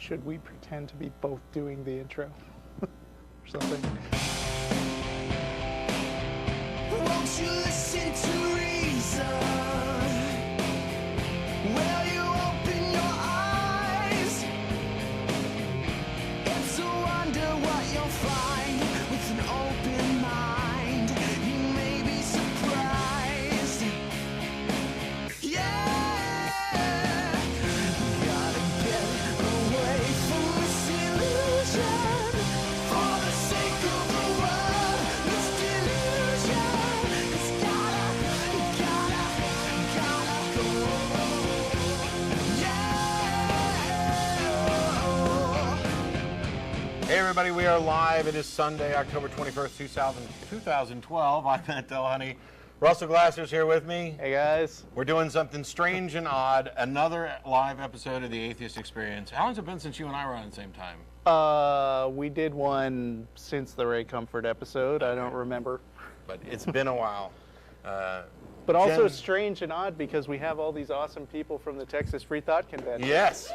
should we pretend to be both doing the intro or something? Won't you listen to reason? Will you open your eyes? It's a wonder what you'll find with an open mind. You may be surprised. Yeah, gotta get away from this illusion for the sake of the world. This delusion, it's gotta go. Yeah. Hey everybody, we are live. It is Sunday, October 21st, 2012. I'm Matt Dillahunty. Russell Glasser's here with me. Hey guys. We're doing something strange and odd, another live episode of the Atheist Experience. How long's it been since you and I were on at the same time? We did one since the Ray Comfort episode. I don't remember. But it's been a while. But also Jen- strange and odd because we have all these awesome people from the Texas Freethought Convention. Yes.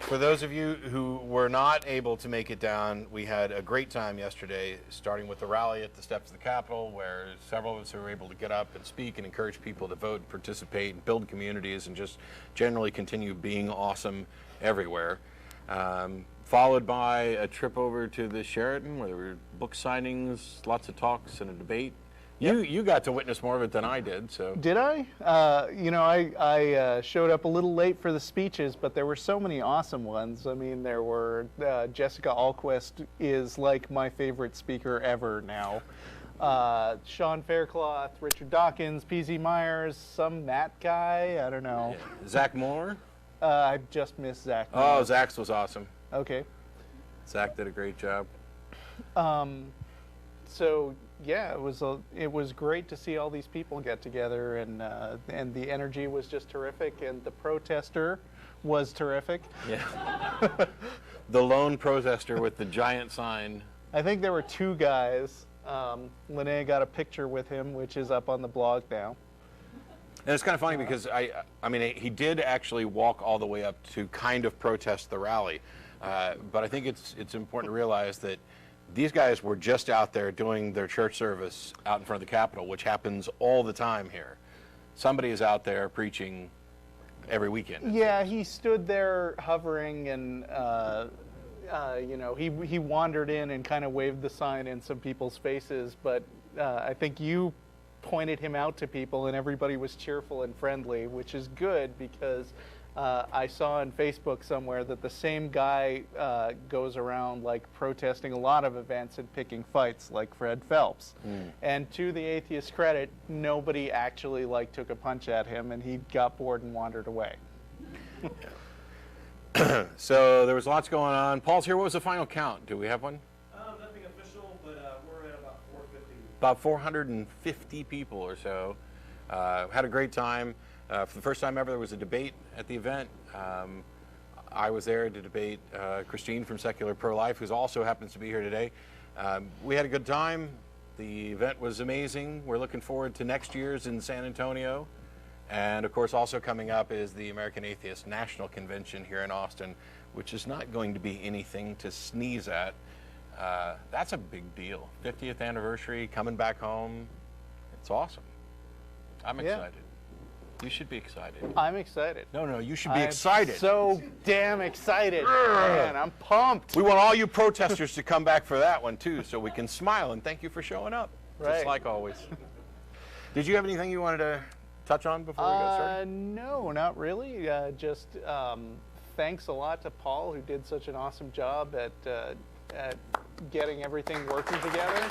For those of you who were not able to make it down, we had a great time yesterday, starting with the rally at the steps of the Capitol, where several of us were able to get up and speak and encourage people to vote, participate, and build communities, and just generally continue being awesome everywhere. Followed by a trip over to the Sheraton, where there were book signings, lots of talks, and a debate. You got to witness more of it than I did, so. Did I? I showed up a little late for the speeches, but there were so many awesome ones. I mean, there were Jessica Alquist is like my favorite speaker ever now. Sean Faircloth, Richard Dawkins, P.Z. Myers, some Matt guy, I don't know. Yeah. Zach Moore? I just missed Zach. Oh, Zach's was awesome. Okay. Zach did a great job. So yeah, it was great to see all these people get together, and the energy was just terrific, and the protester was terrific. Yeah. The lone protester with the giant sign. I think there were two guys. Linnea got a picture with him, which is up on the blog now. And it's kind of funny because I mean, he did actually walk all the way up to kind of protest the rally, but I think it's important to realize that these guys were just out there doing their church service out in front of the Capitol, which happens all the time here. Somebody is out there preaching every weekend. Yeah, he stood there hovering, and he wandered in and kind of waved the sign in some people's faces. But I think you pointed him out to people, and everybody was cheerful and friendly, which is good because I saw on Facebook somewhere that the same guy goes around like protesting a lot of events and picking fights, like Fred Phelps. And to the atheist credit, nobody actually took a punch at him, and he got bored and wandered away. So there was lots going on. Paul's here. What was the final count? Do we have one? Nothing official, but we're at about 450. About 450 people or so. Had a great time. For the first time ever, there was a debate at the event. I was there to debate Christine from Secular Pro-Life, who also happens to be here today. We had a good time. The event was amazing. We're looking forward to next year's in San Antonio. And of course, also coming up is the American Atheist National Convention here in Austin, which is not going to be anything to sneeze at. That's a big deal. 50th anniversary, coming back home. It's awesome. I'm excited. You should be excited. I'm excited. No, you should be excited. So damn excited. Man, I'm pumped. We want all you protesters to come back for that one, too, so we can smile and thank you for showing up, Right. just like always. Did you have anything you wanted to touch on before we got started? No, not really. Just thanks a lot to Paul, who did such an awesome job at getting everything working together.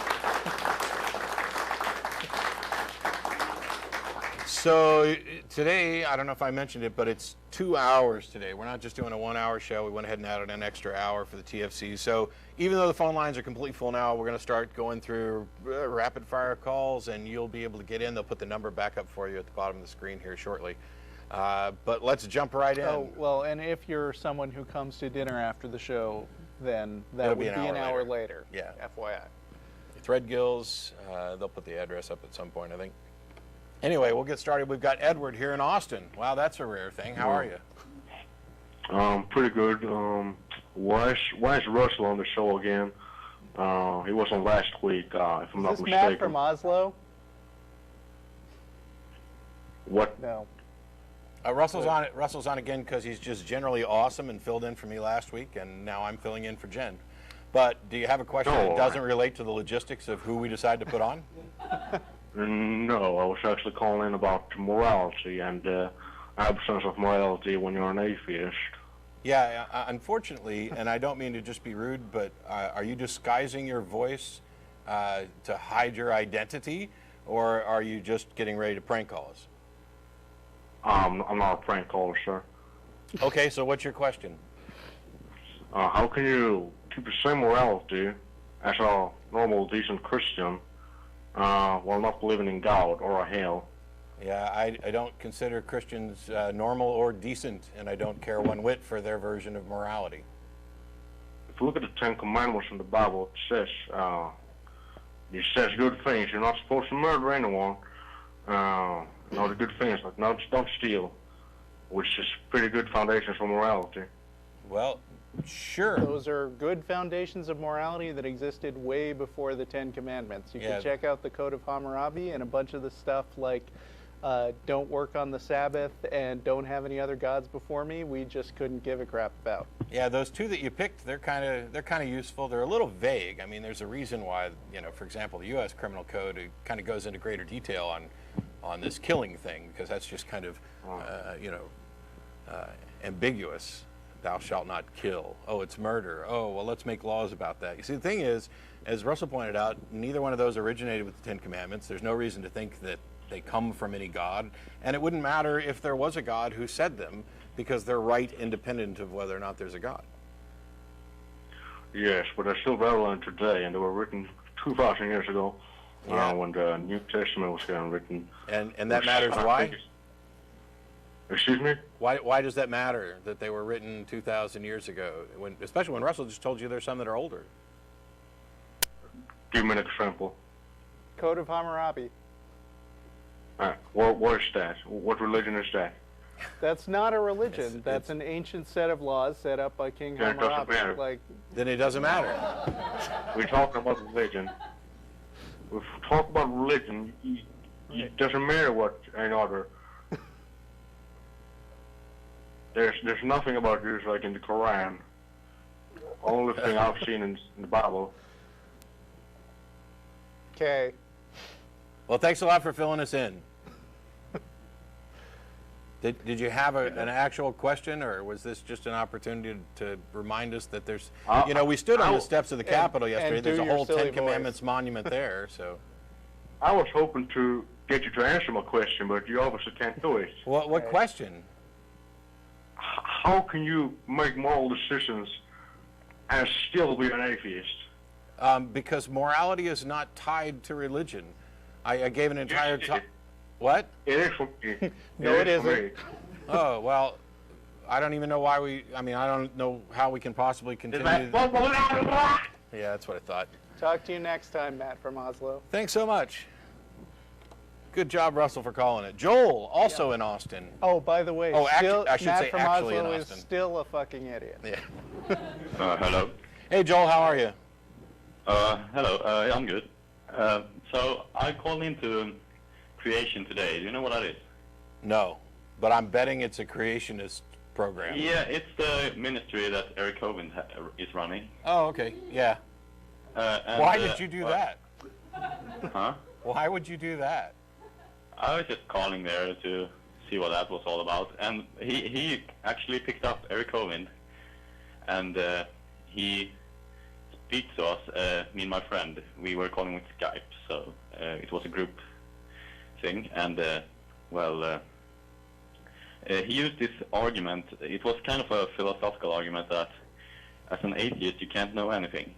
So today, I don't know if I mentioned it, but it's 2 hours today. We're not just doing a 1 hour show. We went ahead and added an extra hour for the TFC. So even though the phone lines are completely full now, we're going to start going through rapid fire calls, and you'll be able to get in. They'll put the number back up for you at the bottom of the screen here shortly. But let's jump right in. Oh, well, and if you're someone who comes to dinner after the show, then that It'll would be be an hour later. Yeah. FYI. Threadgills, they'll put the address up at some point, I think. Anyway, we'll get started. We've got Edward here in Austin. Wow, that's a rare thing. How are you? Pretty good. Why is Russell on the show again? He was on last week, if I'm Is not this mistaken. Matt from Oslo? What? No. Russell's on again because he's just generally awesome and filled in for me last week, and now I'm filling in for Jen. But do you have a question that doesn't relate to the logistics of who we decide to put on? No, I was actually calling in about morality and absence of morality when you're an atheist. Yeah, unfortunately, and I don't mean to just be rude, but are you disguising your voice to hide your identity, or are you just getting ready to prank call us? I'm not a prank caller, sir. Okay, so what's your question? How can you keep the same morality as a normal, decent Christian while not believing in God or a hell? Yeah, I don't consider Christians normal or decent, and I don't care one whit for their version of morality. If you look at the Ten Commandments in the Bible, it says good things. You're not supposed to murder anyone. The good things like don't steal, which is pretty good foundations for morality. Well, sure. Those are good foundations of morality that existed way before the Ten Commandments. You can check out the Code of Hammurabi and a bunch of the stuff like don't work on the Sabbath and don't have any other gods before me. We just couldn't give a crap about. Yeah, those two that you picked, they're kind of useful. They're a little vague. I mean, there's a reason why, for example, the U.S. Criminal Code, it kind of goes into greater detail on this killing thing, because that's just kind of ambiguous. Thou shalt not kill. Oh, it's murder. Oh, well, let's make laws about that. You see, the thing is, as Russell pointed out, neither one of those originated with the Ten Commandments. There's no reason to think that they come from any God, and it wouldn't matter if there was a God who said them, because they're right independent of whether or not there's a God. Yes, but they're still relevant today, and they were written 2,000 years ago when the New Testament was getting written. And that matters why? Excuse me? Why does that matter that they were written 2,000 years ago, especially when Russell just told you there's some that are older? Give me an example. Code of Hammurabi. What is that? What religion is that? That's not a religion. That's an ancient set of laws set up by King Hammurabi. Then it doesn't matter. We're talking about religion. If we talk about religion, it doesn't matter what any other. There's nothing about this like in the Quran. Only thing I've seen in the Bible. Okay. Well, thanks a lot for filling us in. Did you have an actual question, or was this just an opportunity to remind us that there's, we stood on the steps of the Capitol yesterday. There's a whole Ten Commandments monument there, so. I was hoping to get you to answer my question, but you obviously can't do it. What question? How can you make moral decisions and still be an atheist? Because morality is not tied to religion. I gave an entire talk. What? It is for me. No, it isn't. Oh, well, I don't even know why I don't know how we can possibly continue. Yeah, that's what I thought. Talk to you next time, Matt from Oslo. Thanks so much. Good job, Russell, for calling it. Joel, also in Austin. Oh, by the way, I should Matt say from actually Oslo in is Austin. still a fucking idiot. Yeah. Hello. Hey, Joel, how are you? Hello. I'm good. So I called into Creation today. Do you know what that is? No, but I'm betting it's a creationist program. Yeah, it's the ministry that Eric Hovind is running. Oh, okay. Yeah. Why did you do that? Huh? Why would you do that? I was just calling there to see what that was all about, and he actually picked up Eric Hovind, and he speaks to us, me and my friend. We were calling with Skype, so it was a group thing, and he used this argument. It was kind of a philosophical argument that as an atheist you can't know anything.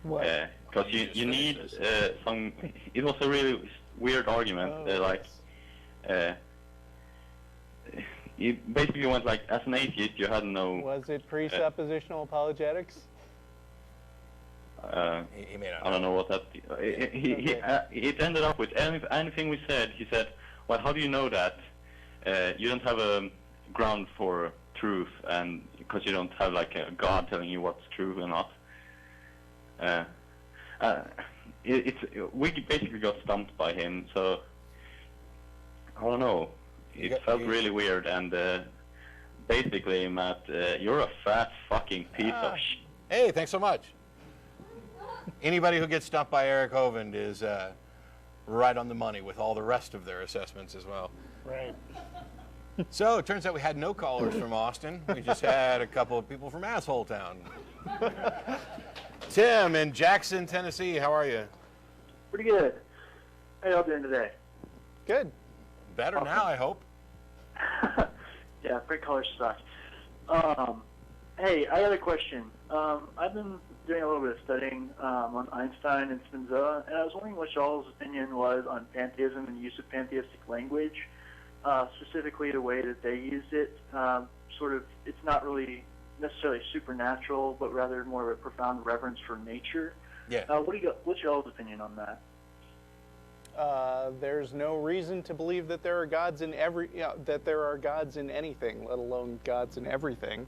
What? Because you need some. It was a really weird argument. You basically went like, as an atheist, you had no. Was it presuppositional apologetics? He may not I don't know what that. It ended up with anything we said. He said, "Well, how do you know that? You don't have a ground for truth, and because you don't have like a God telling you what's true or not." We basically got stumped by him. So I don't know. It felt really weird, and basically, Matt, you're a fat fucking piece of shit. Hey, thanks so much. Anybody who gets stumped by Eric Hovind is right on the money with all the rest of their assessments as well. Right. So it turns out we had no callers from Austin. We just had a couple of people from Asshole Town. Tim in Jackson, Tennessee, how are you? Pretty good. How y'all doing today? Good. Better now, I hope. Yeah, great colors suck. Hey, I got a question. I've been doing a little bit of studying on Einstein and Spinoza, and I was wondering what y'all's opinion was on pantheism and the use of pantheistic language, specifically the way that they used it. It's not really necessarily supernatural, but rather more of a profound reverence for nature. Yeah. What's y'all's opinion on that? There's no reason to believe that there are gods in that there are gods in anything, let alone gods in everything.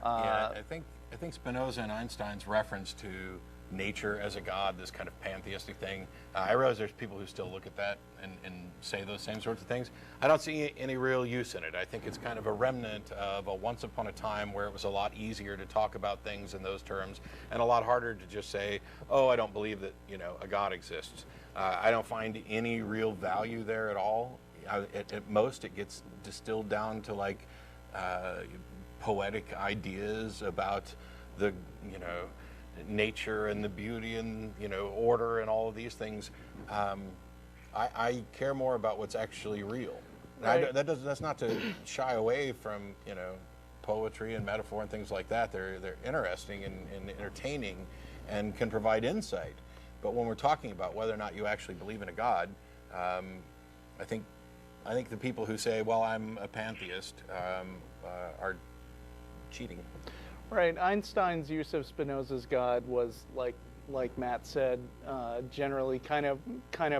Yeah, I think Spinoza and Einstein's reference to nature as a god, this kind of pantheistic thing. I realize there's people who still look at that and say those same sorts of things. I don't see any real use in it. I think it's kind of a remnant of a once upon a time where it was a lot easier to talk about things in those terms and a lot harder to just say, oh, I don't believe that, a God exists. I don't find any real value there at all. At most, it gets distilled down to like poetic ideas about the, nature and the beauty and, order and all of these things. I care more about what's actually real. Right. That's not to shy away from, poetry and metaphor and things like that. They're interesting and entertaining and can provide insight. But when we're talking about whether or not you actually believe in a God, I think the people who say, well, I'm a pantheist, are cheating. Right. Einstein's use of Spinoza's God was, like Matt said, generally kind of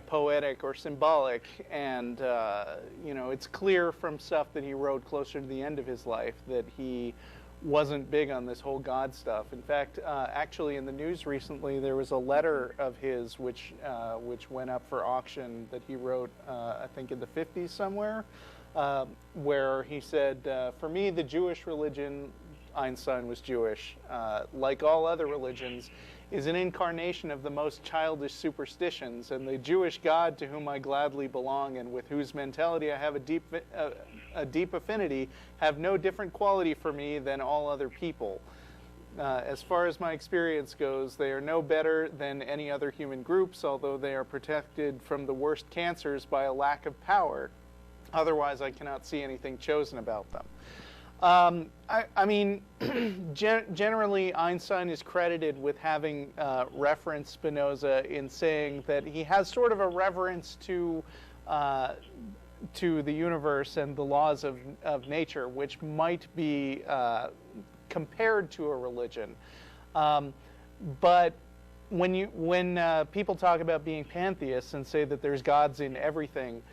poetic or symbolic, and it's clear from stuff that he wrote closer to the end of his life that he wasn't big on this whole God stuff. In fact, actually in the news recently, there was a letter of his which went up for auction that he wrote, I think in the 50s somewhere, where he said, for me, the Jewish religion, Einstein was Jewish, like all other religions, is an incarnation of the most childish superstitions, and the Jewish God to whom I gladly belong and with whose mentality I have a deep affinity have no different quality for me than all other people. As far as my experience goes, they are no better than any other human groups, although they are protected from the worst cancers by a lack of power. Otherwise, I cannot see anything chosen about them. Generally, Einstein is credited with having referenced Spinoza in saying that he has sort of a reverence to the universe and the laws of nature, which might be compared to a religion. But when people talk about being pantheists and say that there's gods in everything,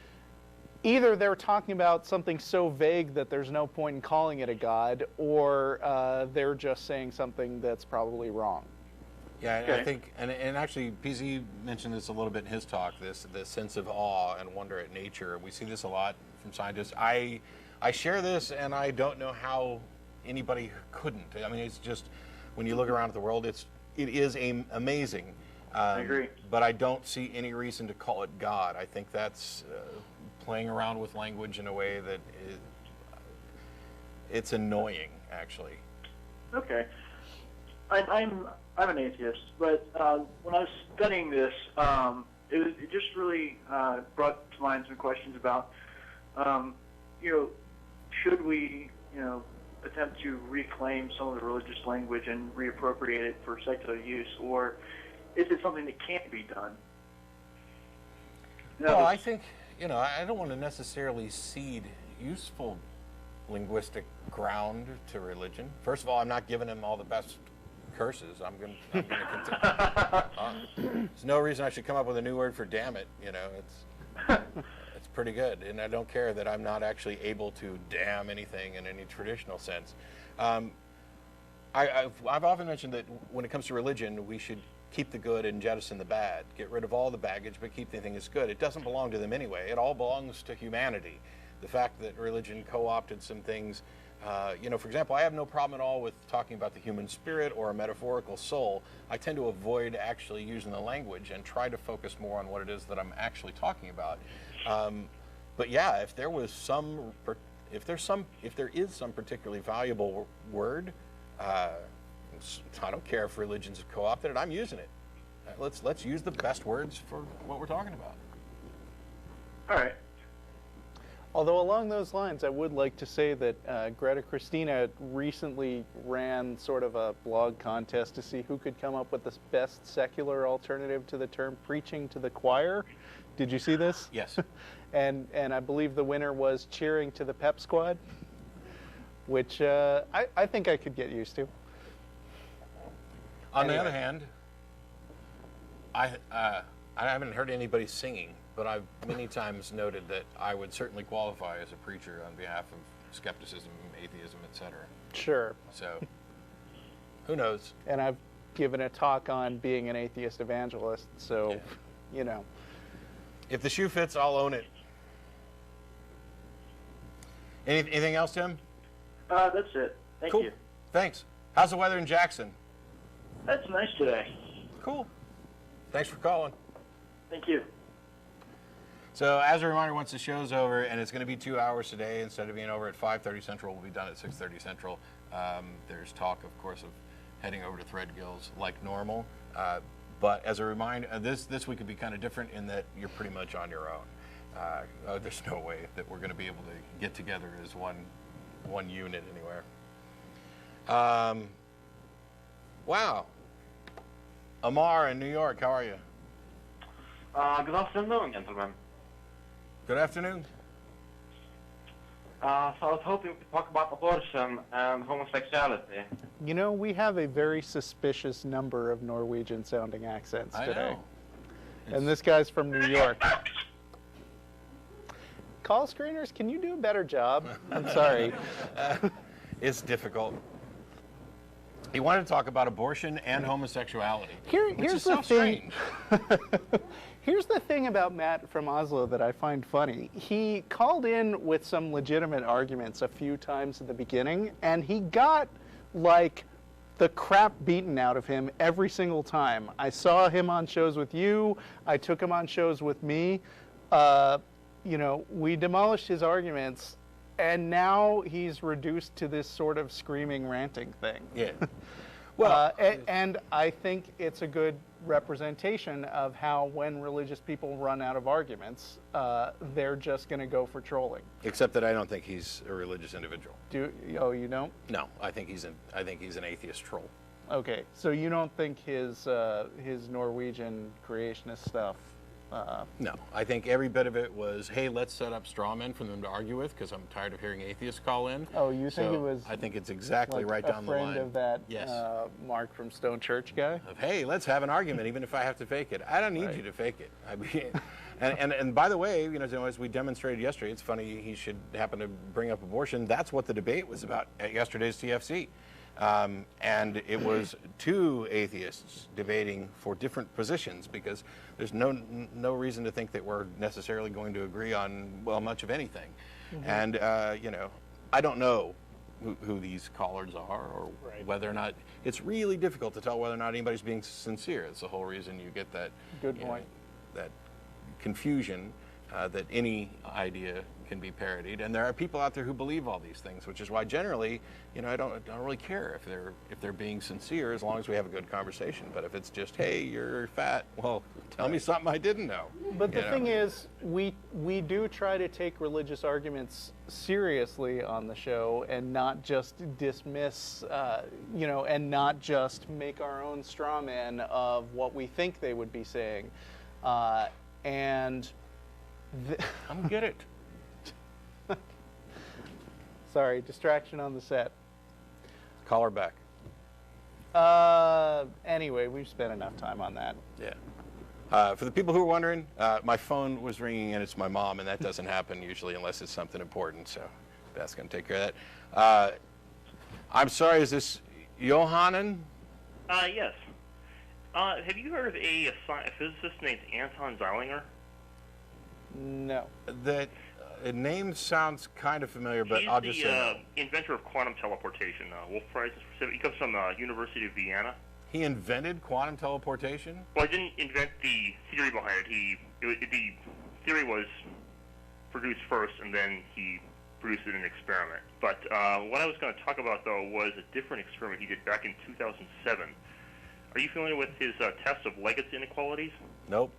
either they're talking about something so vague that there's no point in calling it a god, or they're just saying something that's probably wrong. Yeah, okay. I think, and actually, PZ mentioned this a little bit in his talk, this sense of awe and wonder at nature. We see this a lot from scientists. I share this, and I don't know how anybody couldn't. I mean, it's just, when you look around at the world, it is amazing. I agree. But I don't see any reason to call it God. I think that's playing around with language in a way that it's annoying, actually. Okay. I'm an atheist, but when I was studying this, it just really brought to mind some questions about, should we, attempt to reclaim some of the religious language and reappropriate it for secular use, or is it something that can't be done? Well, I think, I don't want to necessarily cede useful linguistic ground to religion. First of all, I'm not giving him all the best curses. I'm going to continue. There's no reason I should come up with a new word for damn it. You know, it's pretty good, and I don't care that I'm not actually able to damn anything in any traditional sense. I've often mentioned that when it comes to religion, we should keep the good and jettison the bad. Get rid of all the baggage, but keep the thing that's good. It doesn't belong to them anyway. It all belongs to humanity. The fact that religion co-opted some things, you know, for example, I have no problem at all with talking about the human spirit or a metaphorical soul. I tend to avoid actually using the language and try to focus more on what it is that I'm actually talking about. But yeah, if there is some particularly valuable word, I don't care if religions have co-opted it. I'm using it. Let's use the best words for what we're talking about. All right. Although along those lines, I would like to say that Greta Christina recently ran sort of a blog contest to see who could come up with the best secular alternative to the term preaching to the choir. Did you see this? Yes. And I believe the winner was cheering to the pep squad, which I think I could get used to. On the other hand, I haven't heard anybody singing, but I've many times noted that I would certainly qualify as a preacher on behalf of skepticism, atheism, etc. Sure. So, who knows? And I've given a talk on being an atheist evangelist, so, Yeah. you know. If the shoe fits, I'll own it. Anything else, Tim? That's it. Thank Cool. you. Thanks. How's the weather in Jackson? That's nice today. Cool. Thanks for calling. Thank you. So as a reminder, once the show's over, and it's going to be 2 hours today, instead of being over at 5:30 Central, we'll be done at 6:30 Central. There's talk, of course, of heading over to Threadgills like normal. But as a reminder, this week could be kind of different in that you're pretty much on your own. There's no way that we're going to be able to get together as one unit anywhere. Wow. Amar in New York, how are you? Good afternoon, gentlemen. Good afternoon. So I was hoping to talk about abortion and homosexuality. You know, we have a very suspicious number of Norwegian-sounding accents I today. know. And this guy's from New York. Call screeners, can you do a better job? I'm sorry. It's difficult. He wanted to talk about abortion and homosexuality. Which Here's is the so thing. strange. Here's the thing about Matt from Oslo that I find funny. He called in with some legitimate arguments a few times at the beginning, and he got, like, the crap beaten out of him every single time. I saw him on shows with you. I took him on shows with me. You know, we demolished his arguments, and now he's reduced to this sort of screaming, ranting thing. Yeah. Well, And I think it's a good representation of how when religious people run out of arguments, they're just going to go for trolling. except that I don't think he's a religious individual. You don't? No, I think he's an atheist troll. Okay, so you don't think his Norwegian creationist stuff? No, I think every bit of it was, hey, let's set up straw men for them to argue with because I'm tired of hearing atheists call in. Oh, you think So it was? I think it's exactly like right a down the line. friend of that Yes. Mark from Stone Church guy? Of, hey, let's have an argument, even if I have to fake it. I don't need Right. you to fake it. I mean, and by the way, you know, as we demonstrated yesterday, it's funny he should happen to bring up abortion. That's what the debate was about at yesterday's TFC. And it was two atheists debating for different positions because there's no reason to think that we're necessarily going to agree on, well, much of anything. Mm-hmm. And, you know, I don't know who these callers are or Right. whether or not, it's really difficult to tell whether or not anybody's being sincere. It's the whole reason you get that, Good you know, point. that confusion that any idea can be parodied, and there are people out there who believe all these things, which is why generally, you know, I don't really care if they're being sincere as long as we have a good conversation. But if it's just, hey, you're fat, well, tell me something I didn't know. But the you know? thing is, we do try to take religious arguments seriously on the show and not just dismiss, you know, and not just make our own straw man of what we think they would be saying. I'm get it. Sorry, distraction on the set. Call her back. Anyway, we've spent enough time on that. Yeah. For the people who are wondering, my phone was ringing and it's my mom, and that doesn't happen usually unless it's something important, so Beth's going to take care of that. I'm sorry, is this Johanan? Yes. Have you heard of a physicist named Anton Zeilinger? No. That name sounds kind of familiar, but I'll just say no. He's the inventor of quantum teleportation. Wolf Prize. He comes from the University of Vienna. He invented quantum teleportation? Well, he didn't invent the theory behind it. The theory was produced first, and then he produced it in an experiment. But what I was going to talk about, though, was a different experiment he did back in 2007. Are you familiar with his test of Leggett's inequalities? Nope.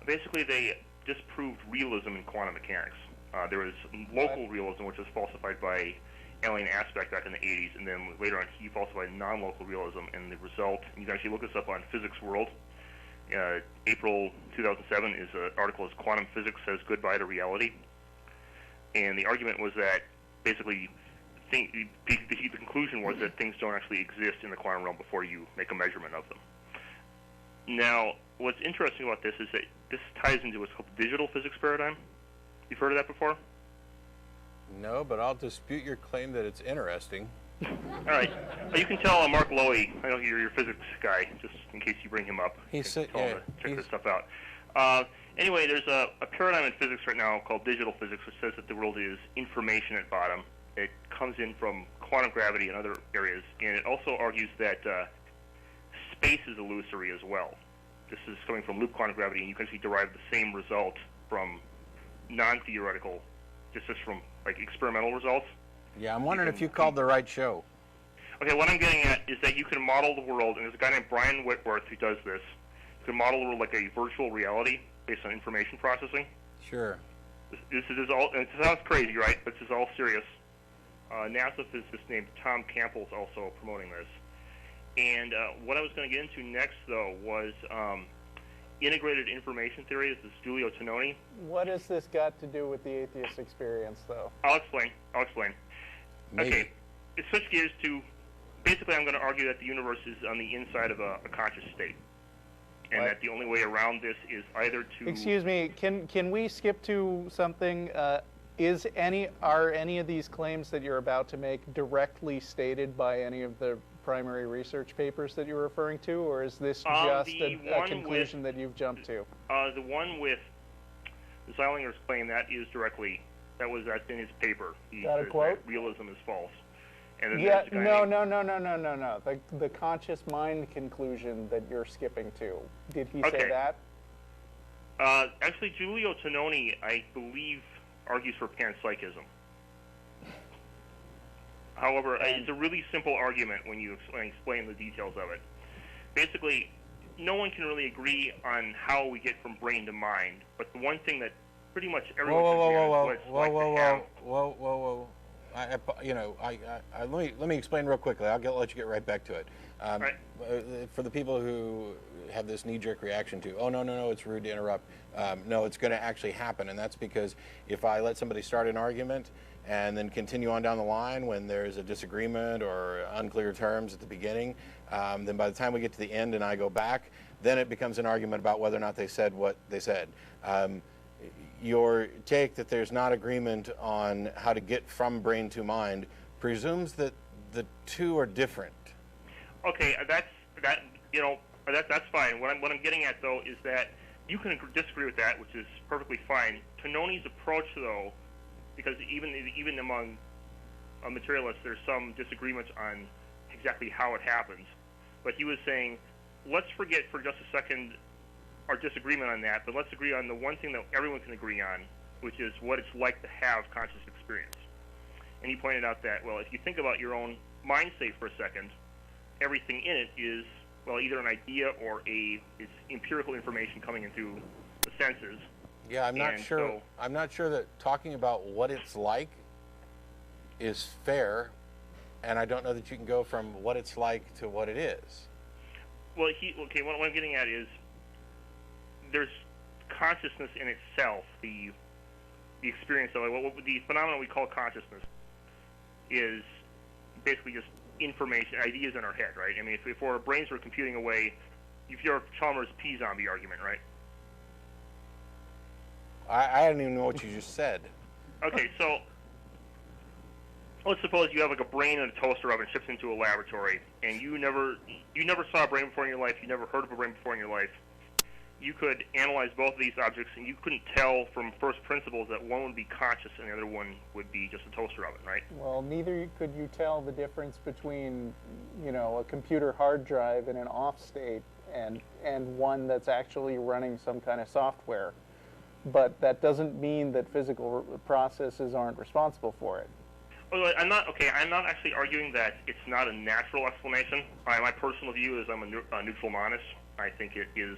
Basically, they disproved realism in quantum mechanics. There was local realism, which was falsified by alien aspect back in the 80s, and then later on he falsified non-local realism, and the result, you can actually look this up on Physics World. April 2007 is an article is Quantum Physics Says Goodbye to Reality. And the argument was that basically the conclusion was that things don't actually exist in the quantum realm before you make a measurement of them. Now, what's interesting about this is that this ties into what's called the digital physics paradigm. You've heard of that before? No, but I'll dispute your claim that it's interesting. All right. You can tell Mark Lowy, I know you're your physics guy, just in case you bring him up. He said, yeah, check this stuff out. Anyway, there's a paradigm in physics right now called digital physics, which says that the world is information at bottom. It comes in from quantum gravity and other areas, and it also argues that space is illusory as well. This is coming from loop quantum gravity, and you can actually derive the same result from non-theoretical, just from like experimental results. Yeah, I'm wondering if you called the right show. Okay, what I'm getting at is that you can model the world, and there's a guy named Brian Whitworth who does this. You can model the world like a virtual reality based on information processing. Sure. This is all, and it sounds crazy, right? But this is all serious. NASA physicist named Tom Campbell is also promoting this. And what I was going to get into next, though, was integrated information theory. This is Giulio Tononi. What has this got to do with the atheist experience, though? I'll explain. Maybe. Okay, let's switch gears to, basically I'm going to argue that the universe is on the inside of a conscious state. And What? that the only way around this is either to... Excuse me, can we skip to something? Are any of these claims that you're about to make directly stated by any of the primary research papers that you're referring to, or is this just a conclusion that you've jumped to? The one with Zeilinger's claim, that's in his paper. He Got a says quote? that realism is false. And then Yeah, there's a guy no. The conscious mind conclusion that you're skipping to. Did he say that? Actually, Giulio Tononi, I believe, argues for panpsychism. However, it's a really simple argument when you explain the details of it. Basically, no one can really agree on how we get from brain to mind, but the one thing that pretty much everyone can agree on is what it's like to have. Whoa. Let me explain real quickly. I'll let you get right back to it. Right. For the people who have this knee-jerk reaction to, oh, no, it's rude to interrupt. No, it's going to actually happen, and that's because if I let somebody start an argument and then continue on down the line when there's a disagreement or unclear terms at the beginning, then by the time we get to the end and I go back, then it becomes an argument about whether or not they said what they said. Your take that there's not agreement on how to get from brain to mind presumes that the two are different. Okay, that's fine. What I'm getting at, though, is that you can disagree with that, which is perfectly fine. Tononi's approach, though, because even among materialists, there's some disagreements on exactly how it happens. But he was saying, let's forget for just a second our disagreement on that, but let's agree on the one thing that everyone can agree on, which is what it's like to have conscious experience. And he pointed out that, well, if you think about your own mind state for a second, everything in it is, well, either an idea or it's empirical information coming in through the senses. Yeah, I'm not sure that talking about what it's like is fair, and I don't know that you can go from what it's like to what it is. Well, what I'm getting at is there's consciousness in itself. The experience of it, the phenomenon we call consciousness is basically just information, ideas in our head, right? I mean, if our brains were computing away, you've heard Chalmers' P-zombie argument, right? I don't even know what you just said. Okay, so let's suppose you have like a brain in a toaster oven shipped into a laboratory, and you never saw a brain before in your life, you never heard of a brain before in your life. You could analyze both of these objects, and you couldn't tell from first principles that one would be conscious and the other one would be just a toaster oven, right? Well, neither could you tell the difference between, a computer hard drive in an off state and one that's actually running some kind of software. But that doesn't mean that physical processes aren't responsible for it. Well, I'm not actually arguing that it's not a natural explanation. My personal view is I'm a neutral monist. I think it is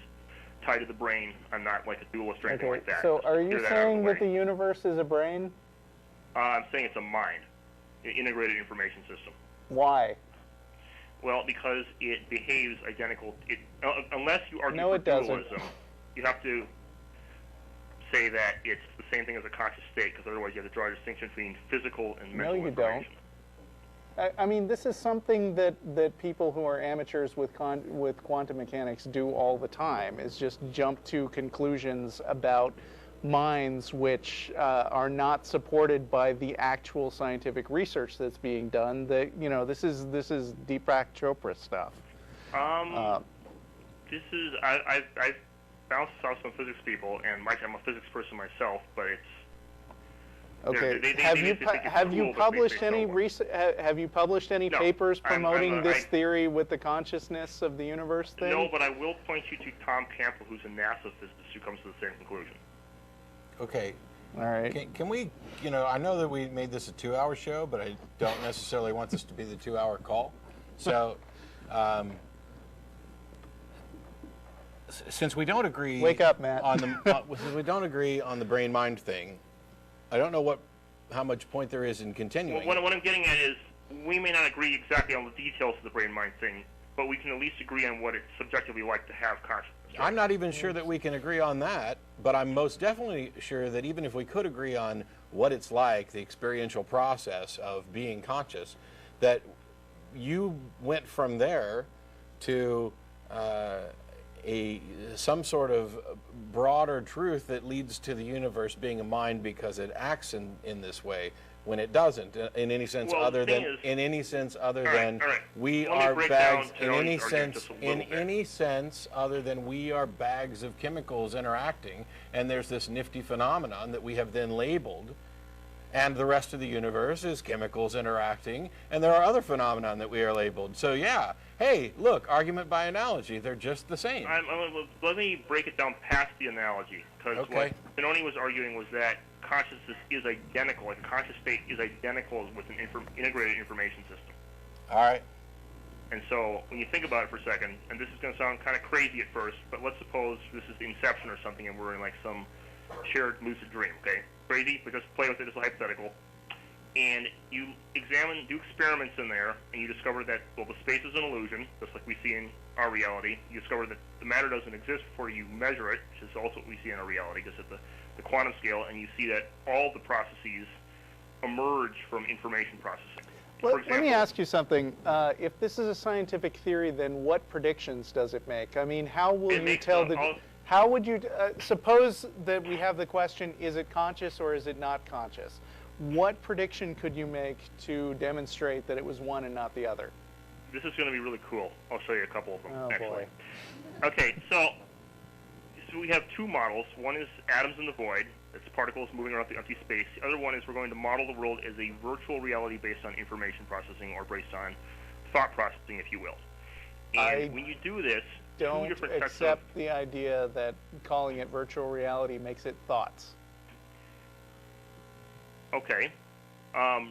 tied to the brain. I'm not like a dualist or anything like that. So are you saying that the way. universe is a brain? I'm saying it's a mind, an integrated information system. Why? Well, because it behaves identical. Unless you argue No, for it doesn't. dualism, you have to say that it's the same thing as a conscious state, because otherwise you have to draw a distinction between physical and mental information. I mean, this is something that people who are amateurs with quantum mechanics do all the time, is just jump to conclusions about minds which are not supported by the actual scientific research that's being done. That this is Deepak Chopra stuff. This is I've bounced off some physics people, and I'm a physics person myself, but it's okay. Have you published any No, papers promoting this I- theory with the consciousness of the universe thing? No, but I will point you to Tom Campbell, who's a NASA physicist, who comes to the same conclusion. Okay. All right. Can we, I know that we made this a 2-hour show, but I don't necessarily want this to be the 2-hour call. So, since we don't agree, Wake up, Matt. Since we don't agree on the brain-mind thing, I don't know how much point there is in continuing. Well, what I'm getting at is we may not agree exactly on the details of the brain-mind thing, but we can at least agree on what it's subjectively like to have consciousness. I'm not even sure that we can agree on that, but I'm most definitely sure that even if we could agree on what it's like, the experiential process of being conscious, that you went from there to some sort of broader truth that leads to the universe being a mind because it acts in this way, when it doesn't in any sense other than we are bags in any sense other than we are bags of chemicals interacting, and there's this nifty phenomenon that we have then labeled, and the rest of the universe is chemicals interacting, and there are other phenomena that we are labeled. So yeah, hey, look, argument by analogy, they're just the same. Let me break it down past the analogy, because what Benoni was arguing was that consciousness is identical, a conscious state is identical with an integrated information system. All right. And so when you think about it for a second, and this is going to sound kind of crazy at first, but let's suppose this is the Inception or something, and we're in like some shared lucid dream, okay? Crazy, but just play with it as a hypothetical. And you do experiments in there, and you discover that, well, the space is an illusion, just like we see in our reality. You discover that the matter doesn't exist before you measure it, which is also what we see in our reality, just at the quantum scale, and you see that all the processes emerge from information processing. Let me ask you something. If this is a scientific theory, then what predictions does it make? I mean, how will you tell how would you, suppose that we have the question, is it conscious or is it not conscious? What prediction could you make to demonstrate that it was one and not the other? This is going to be really cool. I'll show you a couple of them, actually. Boy. Okay, so we have two models. One is atoms in the void. It's particles moving around the empty space. The other one is we're going to model the world as a virtual reality based on information processing, or based on thought processing, if you will. And when you do this, don't accept the idea that calling it virtual reality makes it thoughts. Okay. I'll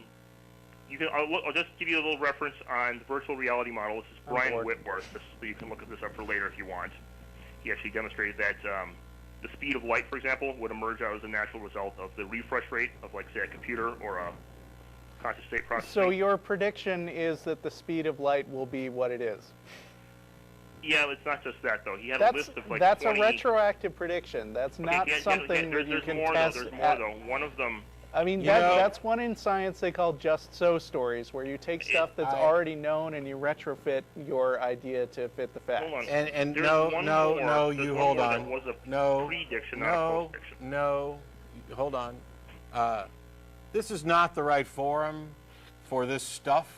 just give you a little reference on the virtual reality model. This is Brian Whitworth, so you can look this up for later if you want. He actually demonstrated that the speed of light, for example, would emerge out as a natural result of the refresh rate of, like, say, a computer or a conscious state processing. So your prediction is that the speed of light will be what it is? Yeah, it's not just that, though. He had a list of, like, That's 20... a retroactive prediction. That's not something that you can test. There's more, though. One of them... I mean, that's one in science they call just so stories, where you take stuff that's already known and you retrofit your idea to fit the facts. Hold on. And There's no, one no, more. no, There's you one hold more on. That was a No, prediction, not a no, post-diction. no, hold on. This is not the right forum for this stuff.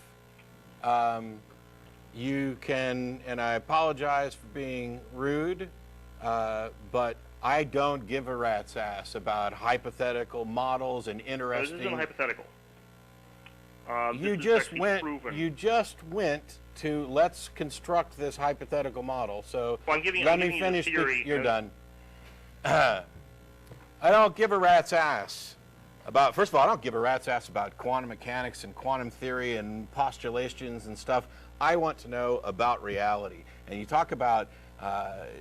You can, and I apologize for being rude, but I don't give a rat's ass about hypothetical models and interesting. This isn't hypothetical. You this is just actually went. proven. You just went to let's construct this hypothetical model. So Well, I'm giving let you me the finish. theory, You're done. I don't give a rat's ass about. First of all, I don't give a rat's ass about quantum mechanics and quantum theory and postulations and stuff. I want to know about reality. And you talk about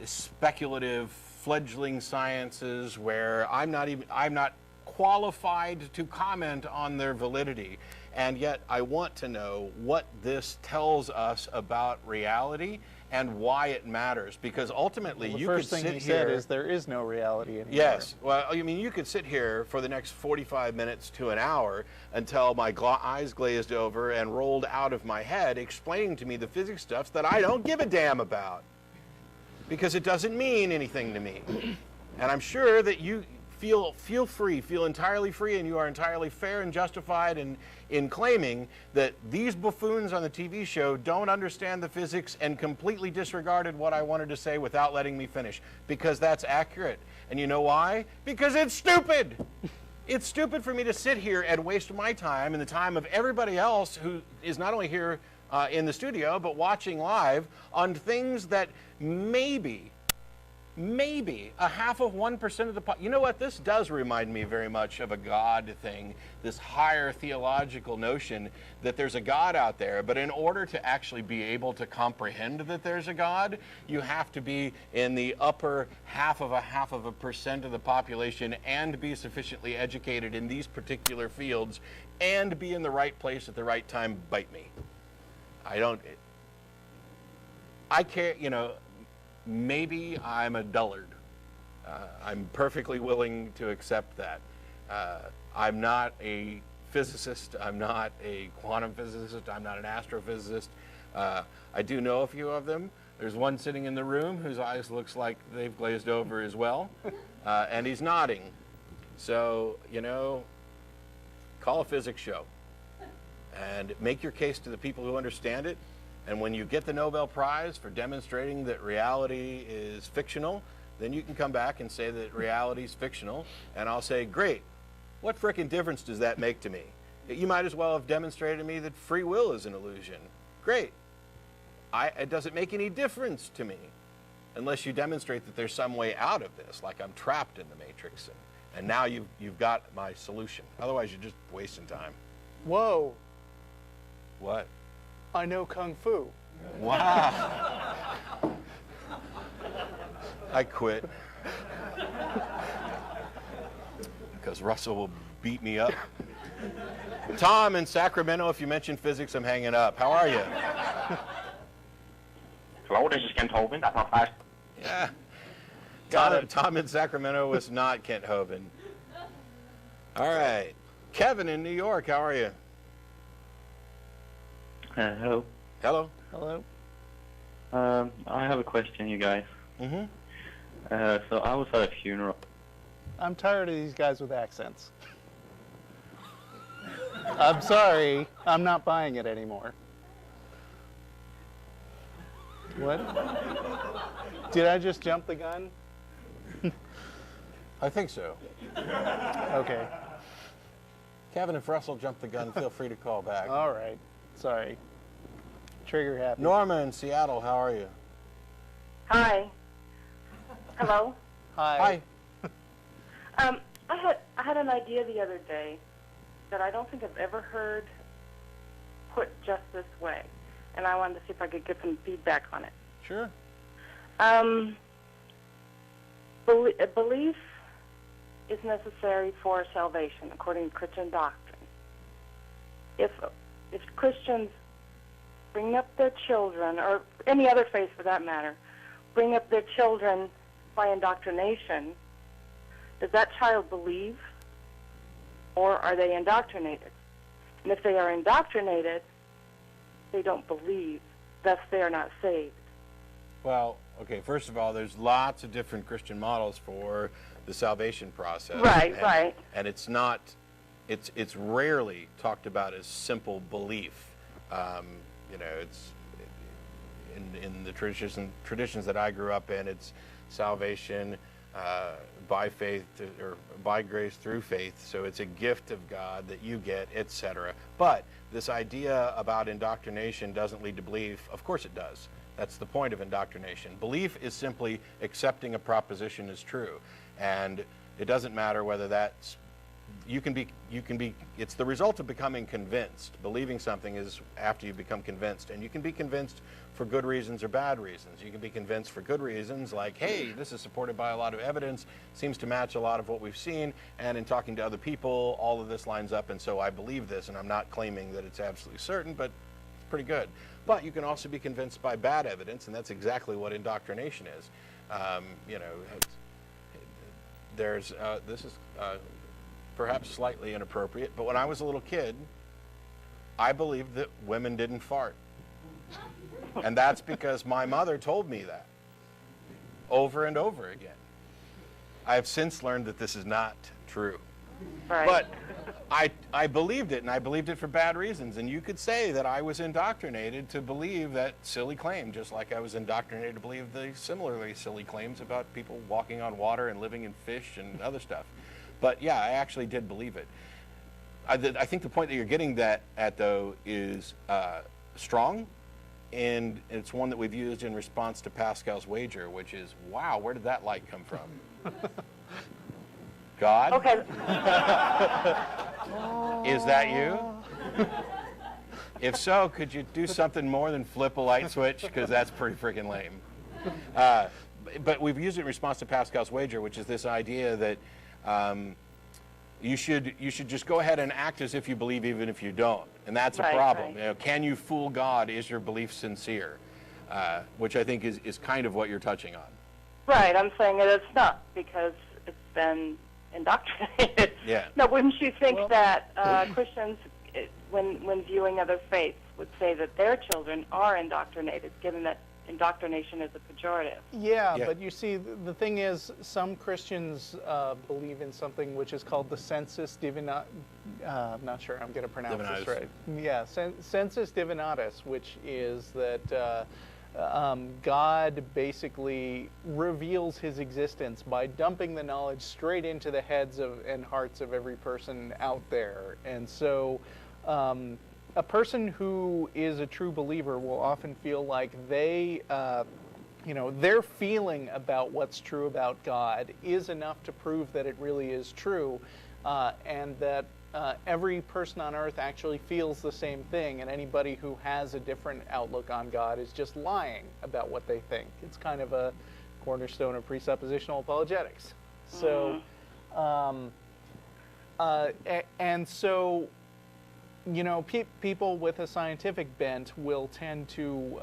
speculative fledgling sciences where I'm not qualified to comment on their validity, and yet I want to know what this tells us about reality and why it matters, because ultimately The you first could thing sit he here. said is there is no reality anymore. Yes. Well, I mean, you could sit here for the next 45 minutes to an hour until my eyes glazed over and rolled out of my head explaining to me the physics stuff that I don't give a damn about, because it doesn't mean anything to me. And I'm sure that you feel entirely free, and you are entirely fair and justified in claiming that these buffoons on the TV show don't understand the physics and completely disregarded what I wanted to say without letting me finish, because that's accurate. And you know why? Because it's stupid. It's stupid for me to sit here and waste my time and the time of everybody else who is not only here in the studio but watching live on things that maybe a half of 1% of the you know what, this does remind me very much of a God thing, this higher theological notion that there's a God out there, but in order to actually be able to comprehend that there's a God, you have to be in the upper half of a percent of the population and be sufficiently educated in these particular fields and be in the right place at the right time. Bite me. I care, you know. Maybe I'm a dullard. I'm perfectly willing to accept that. I'm not a physicist. I'm not a quantum physicist. I'm not an astrophysicist. I do know a few of them. There's one sitting in the room whose eyes looks like they've glazed over as well, and he's nodding. So, you know, call a physics show and make your case to the people who understand it. And when you get the Nobel Prize for demonstrating that reality is fictional, then you can come back and say that reality is fictional, and I'll say, great, what frickin' difference does that make to me? You might as well have demonstrated to me that free will is an illusion. Great. It doesn't make any difference to me unless you demonstrate that there's some way out of this, like I'm trapped in the Matrix, and now you've got my solution. Otherwise, you're just wasting time. Whoa, What? I know Kung Fu. Wow. I quit. Because Russell will beat me up. Tom in Sacramento, if you mention physics, I'm hanging up. How are you? Hello, this is Kent Hovind. That's not fast. Yeah. Tom in Sacramento was not Kent Hovind. All right. Kevin in New York, how are you? Hello. Hello. Hello. I have a question, you guys. Mm-hmm. So I was at a funeral. I'm tired of these guys with accents. I'm sorry, I'm not buying it anymore. What? Did I just jump the gun? I think so. Okay. Kevin, if Russell jumped the gun, feel free to call back. All right. Sorry. Trigger happy. Norma in Seattle, how are you? Hi. Hello. Hi. I had an idea the other day that I don't think I've ever heard put just this way, and I wanted to see if I could get some feedback on it. Sure. Belief is necessary for salvation, according to Christian doctrine. If Christians bring up their children, or any other faith for that matter, bring up their children by indoctrination, does that child believe? or are they indoctrinated? And if they are indoctrinated, they don't believe, thus they are not saved. Well, okay, first of all, there's lots of different Christian models for the salvation process. Right, right. And it's not, it's rarely talked about as simple belief. You know, it's in the traditions that I grew up in, it's salvation by faith or by grace through faith. So it's a gift of God that you get, etc. But this idea about indoctrination doesn't lead to belief. Of course it does. That's the point of indoctrination. Belief is simply accepting a proposition as true. And it doesn't matter whether that's, it's the result of becoming convinced. Believing something is after you become convinced. And you can be convinced for good reasons or bad reasons. You can be convinced for good reasons, like, hey, this is supported by a lot of evidence, seems to match a lot of what we've seen, and in talking to other people, all of this lines up, and so I believe this, and I'm not claiming that it's absolutely certain, but it's pretty good. But you can also be convinced by bad evidence, and that's exactly what indoctrination is. You know, there's, this is perhaps slightly inappropriate, but when I was a little kid, I believed that women didn't fart. And that's because my mother told me that over and over again. I have since learned that this is not true. Right. But I believed it, and I believed it for bad reasons. And you could say that I was indoctrinated to believe that silly claim, just like I was indoctrinated to believe the similarly silly claims about people walking on water and living in fish and other stuff. But yeah, I actually did believe it. I think the point that you're getting at, though, is strong. And it's one that we've used in response to Pascal's wager, which is, wow, where did that light come from? God? Okay. Is that you? If so, could you do something more than flip a light switch? Because that's pretty freaking lame. But we've used it in response to Pascal's wager, which is this idea that you should just go ahead and act as if you believe even if you don't. And that's a problem. Right. You know, can you fool God? Is your belief sincere? Which I think is kind of what you're touching on. Right, I'm saying that it's not because it's been indoctrinated. Yeah. No, wouldn't you think that Christians, when viewing other faiths, would say that their children are indoctrinated, given that indoctrination is a pejorative? Yeah, but you see, the thing is, some Christians believe in something which is called the sensus divinatus. I'm not sure I'm going to pronounce this right. Yeah, sensus divinatus, which is that God basically reveals his existence by dumping the knowledge straight into the heads and hearts of every person out there. And so a person who is a true believer will often feel like they, their feeling about what's true about God is enough to prove that it really is true, and that every person on earth actually feels the same thing, and anybody who has a different outlook on God is just lying about what they think. It's kind of a cornerstone of presuppositional apologetics. So, and so, you know, people with a scientific bent will tend to,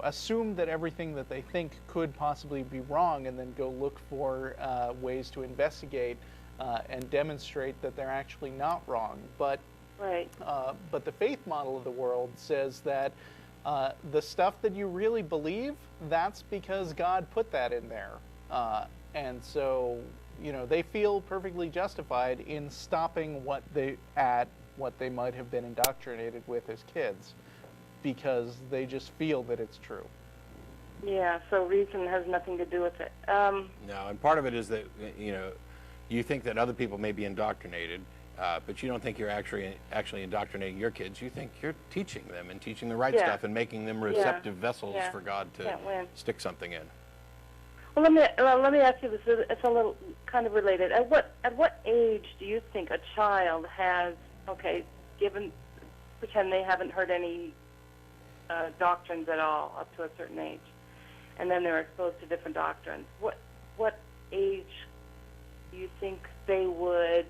assume that everything that they think could possibly be wrong, and then go look for ways to investigate and demonstrate that they're actually not wrong. But but the faith model of the world says that the stuff that you really believe, that's because God put that in there, and so they feel perfectly justified in stopping what they might have been indoctrinated with as kids, because they just feel that it's true. Yeah, so reason has nothing to do with it. No, and part of it is that, you think that other people may be indoctrinated, but you don't think you're actually indoctrinating your kids. You think you're teaching them and teaching the right stuff and making them receptive vessels for God to stick something in. Well, let me ask you this. It's a little kind of related. At what age do you think a child has, pretend they haven't heard any doctrines at all up to a certain age, and then they're exposed to different doctrines. What age do you think they would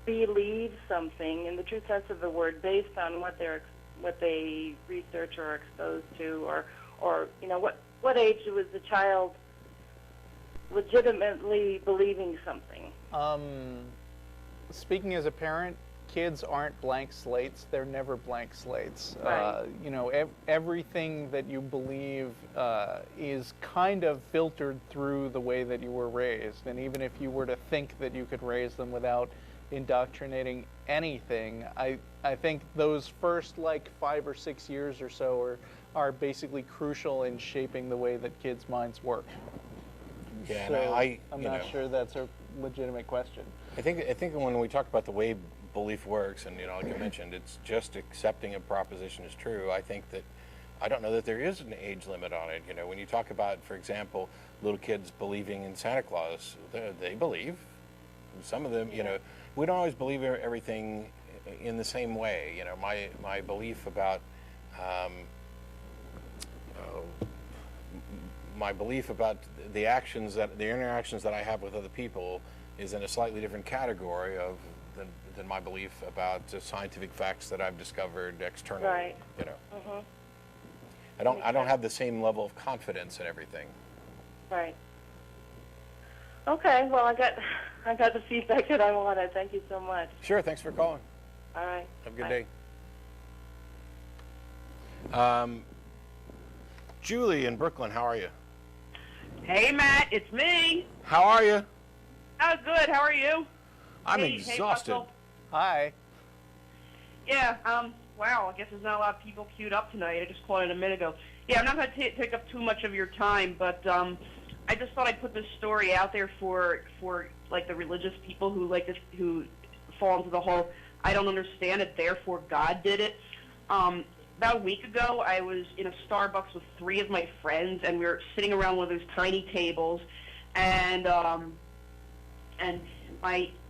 believe something in the true sense of the word, based on what they research or are exposed to, or what age was the child legitimately believing something? speaking as a parent, kids aren't blank slates. They're never blank slates. Right. You know, everything that you believe is kind of filtered through the way that you were raised. And even if you were to think that you could raise them without indoctrinating anything, I think those first like 5 or 6 years or so are basically crucial in shaping the way that kids' minds work. Yeah, So and I'm you not know, sure that's a legitimate question. I think when we talk about the way belief works, and you know, like I mentioned, it's just accepting a proposition is true. I think that I don't know that there is an age limit on it. You know, when you talk about, for example, little kids believing in Santa Claus, they believe. Some of them, you know, we don't always believe everything in the same way. You know, my belief about my belief about the interactions that I have with other people is in a slightly different category than my belief about the scientific facts that I've discovered externally. Right. You know, Mm-hmm. I don't have the same level of confidence in everything. Right. Okay. Well, I got the feedback that I wanted. Thank you so much. Sure. Thanks for calling. All right. Have a good Bye. day. Julie in Brooklyn, how are you? Hey, Matt, it's me. How are you? Oh, good. How are you? I'm Hey, exhausted. Russell. Hi. Yeah, wow, I guess there's not a lot of people queued up tonight. I just called in a minute ago. Yeah, I'm not going to take up too much of your time, but I just thought I'd put this story out there for like the religious people who like this, who fall into the whole I don't understand it, therefore God did it. About a week ago, I was in a Starbucks with 3 of my friends, and we were sitting around one of those tiny tables, and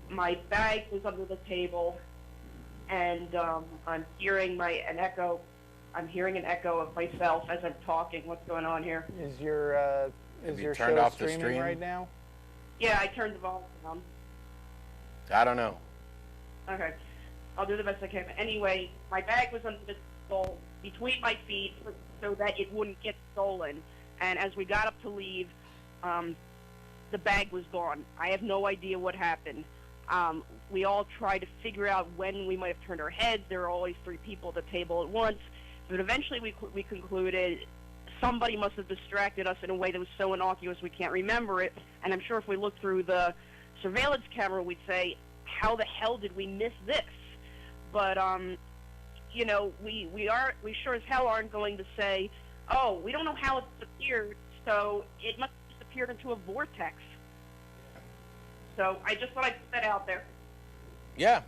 my bag was under the table, and I'm hearing an echo. I'm hearing an echo of myself as I'm talking. What's going on here? Is your Have you show turned off the streaming stream? right now? Yeah, I turned the volume down. I don't know. Okay, I'll do the best I can. Anyway, my bag was under the table between my feet so that it wouldn't get stolen. And as we got up to leave, the bag was gone. I have no idea what happened. We all tried to figure out when we might have turned our heads. There were always 3 people at the table at once. But eventually we concluded somebody must have distracted us in a way that was so innocuous we can't remember it. And I'm sure if we looked through the surveillance camera, we'd say, how the hell did we miss this? But, you know, we sure as hell aren't going to say, oh, we don't know how it disappeared, so it must have disappeared into a vortex. So I just thought I'd put that out there. Yeah,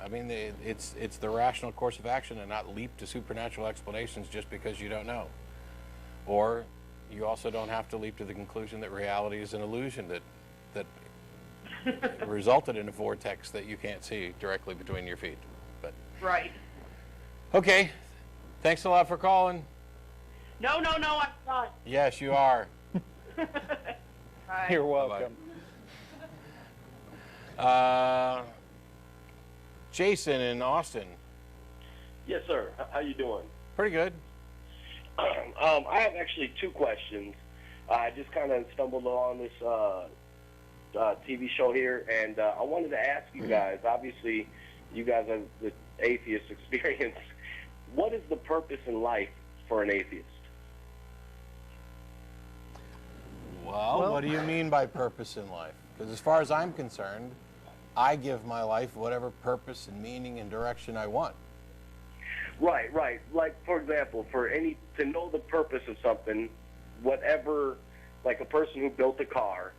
I mean, it's the rational course of action and not leap to supernatural explanations just because you don't know. Or you also don't have to leap to the conclusion that reality is an illusion that resulted in a vortex that you can't see directly between your feet. But Right. okay, thanks a lot for calling. No, I'm not. Yes, you are. Bye. You're welcome. Jason in Austin. Yes, sir. How you doing? Pretty good. I have actually 2 questions. I just kind of stumbled on this TV show here, and I wanted to ask you guys, obviously you guys have the atheist experience. What is the purpose in life for an atheist? Well, what do you mean by purpose in life? Because as far as I'm concerned, I give my life whatever purpose and meaning and direction I want. Right. Like, for example, to know the purpose of something, whatever, like a person who built a car,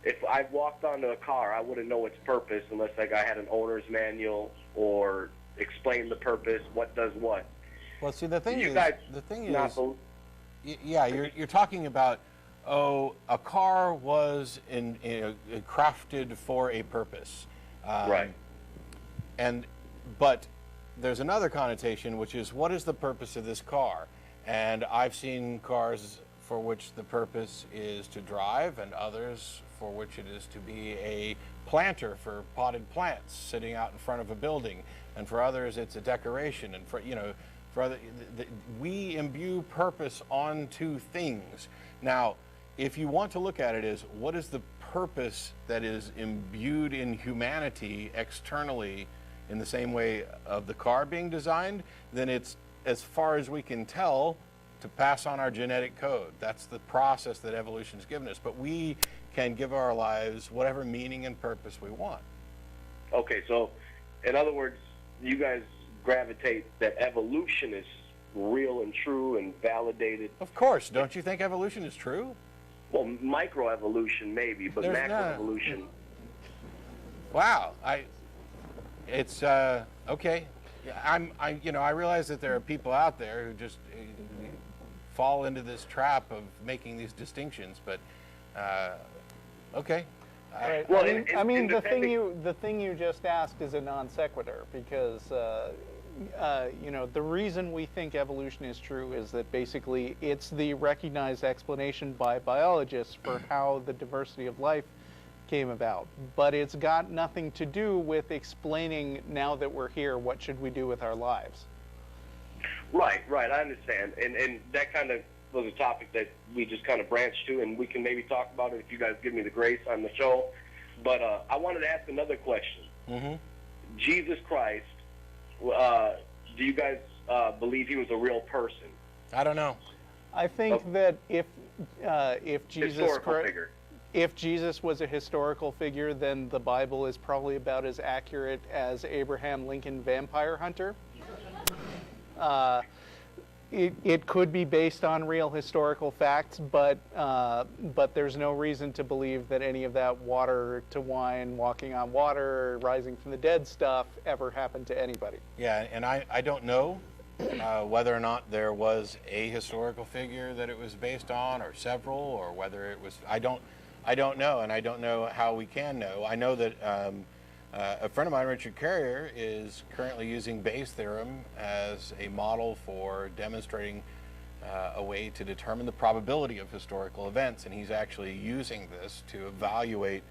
if I walked onto a car, I wouldn't know its purpose unless like I had an owner's manual or explain the purpose, what does what. Well, see, the thing is, yeah, you're talking about, a car was crafted for a purpose. Right. But there's another connotation, which is, what is the purpose of this car? And I've seen cars for which the purpose is to drive, and others for which it is to be a planter for potted plants sitting out in front of a building, and for others it's a decoration, and for we imbue purpose onto things. Now, if you want to look at it as what is the purpose that is imbued in humanity externally in the same way of the car being designed, then it's, as far as we can tell, to pass on our genetic code. That's the process that evolution's given us. But we can give our lives whatever meaning and purpose we want. Okay, so in other words, you guys gravitate that evolution is real and true and validated. Of course. Don't you think evolution is true? Well, microevolution maybe, but There's macroevolution. Wow. It's okay. Yeah, I realize that there are people out there who just fall into this trap of making these distinctions, but okay. Right. Well, I mean, the thing you just asked is a non sequitur, because the reason we think evolution is true is that basically it's the recognized explanation by biologists for how the diversity of life came about. But it's got nothing to do with explaining, now that we're here, what should we do with our lives. Right, I understand. And that kind of was a topic that we just kind of branched to, and we can maybe talk about it if you guys give me the grace on the show. But I wanted to ask another question. Mm-hmm. Jesus Christ, do you guys believe he was a real person? I don't know. I think that if Jesus was a historical figure, then the Bible is probably about as accurate as Abraham Lincoln Vampire Hunter. It could be based on real historical facts, but there's no reason to believe that any of that water to wine, walking on water, rising from the dead stuff ever happened to anybody. Yeah, and I don't know whether or not there was a historical figure that it was based on, or several, or whether it was. I don't know, and I don't know how we can know. I know that a friend of mine, Richard Carrier, is currently using Bayes' theorem as a model for demonstrating a way to determine the probability of historical events, and he's actually using this to evaluate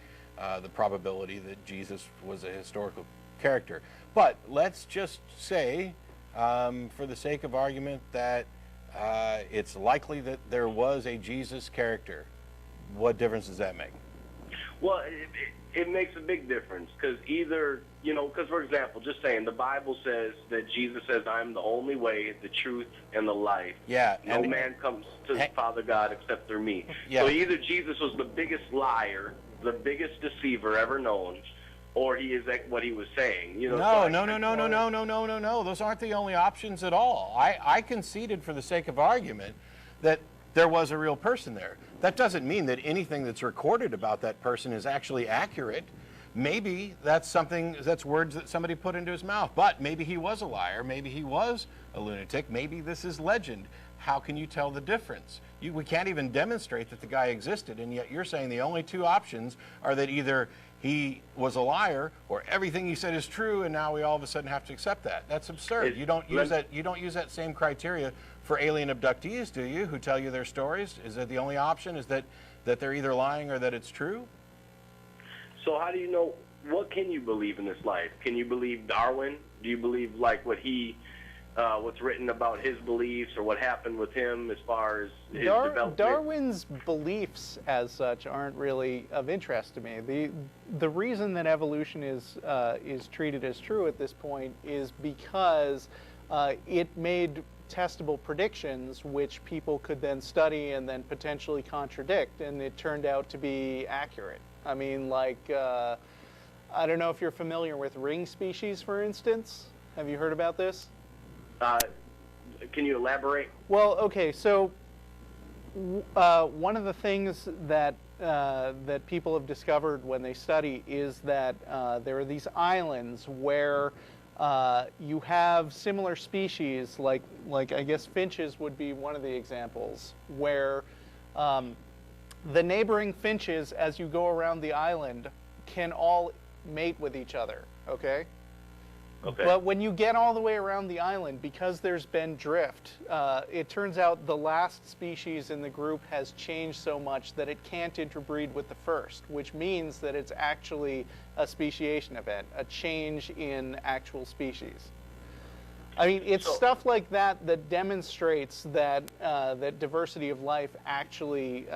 the probability that Jesus was a historical character. But let's just say, for the sake of argument, that it's likely that there was a Jesus character. What difference does that make? Well, it makes a big difference, because either, because for example, just saying, the Bible says that Jesus says, I'm the only way, the truth, and the life. Yeah. No man comes to the Father God except through me. Yeah. So either Jesus was the biggest liar, the biggest deceiver ever known, or he is what he was saying. No. Those aren't the only options at all. I conceded, for the sake of argument, that there was a real person there. That doesn't mean that anything that's recorded about that person is actually accurate. Maybe that's words that somebody put into his mouth. But maybe he was a liar. Maybe he was a lunatic. Maybe this is legend. How can you tell the difference? We can't even demonstrate that the guy existed, and yet you're saying the only two options are that either he was a liar or everything he said is true, and now we all of a sudden have to accept that. That's absurd. You don't use that same criteria for alien abductees, do you, who tell you their stories? Is that the only option, is that they're either lying or that it's true? So how do you know, what can you believe in this life? Can you believe Darwin? Do you believe like what's written about his beliefs, or what happened with him as far as his development? Darwin's beliefs as such aren't really of interest to me. The reason that evolution is treated as true at this point is because it made testable predictions which people could then study and then potentially contradict, and it turned out to be accurate. I mean, I don't know if you're familiar with ring species, for instance. Have you heard about this? Can you elaborate? Well, okay, so one of the things that people have discovered when they study is that there are these islands where you have similar species, like I guess finches would be one of the examples, where the neighboring finches, as you go around the island, can all mate with each other, okay? Okay. But when you get all the way around the island, because there's been drift, it turns out the last species in the group has changed so much that it can't interbreed with the first, which means that it's actually a speciation event, a change in actual species. I mean, it's stuff like that that demonstrates that that diversity of life actually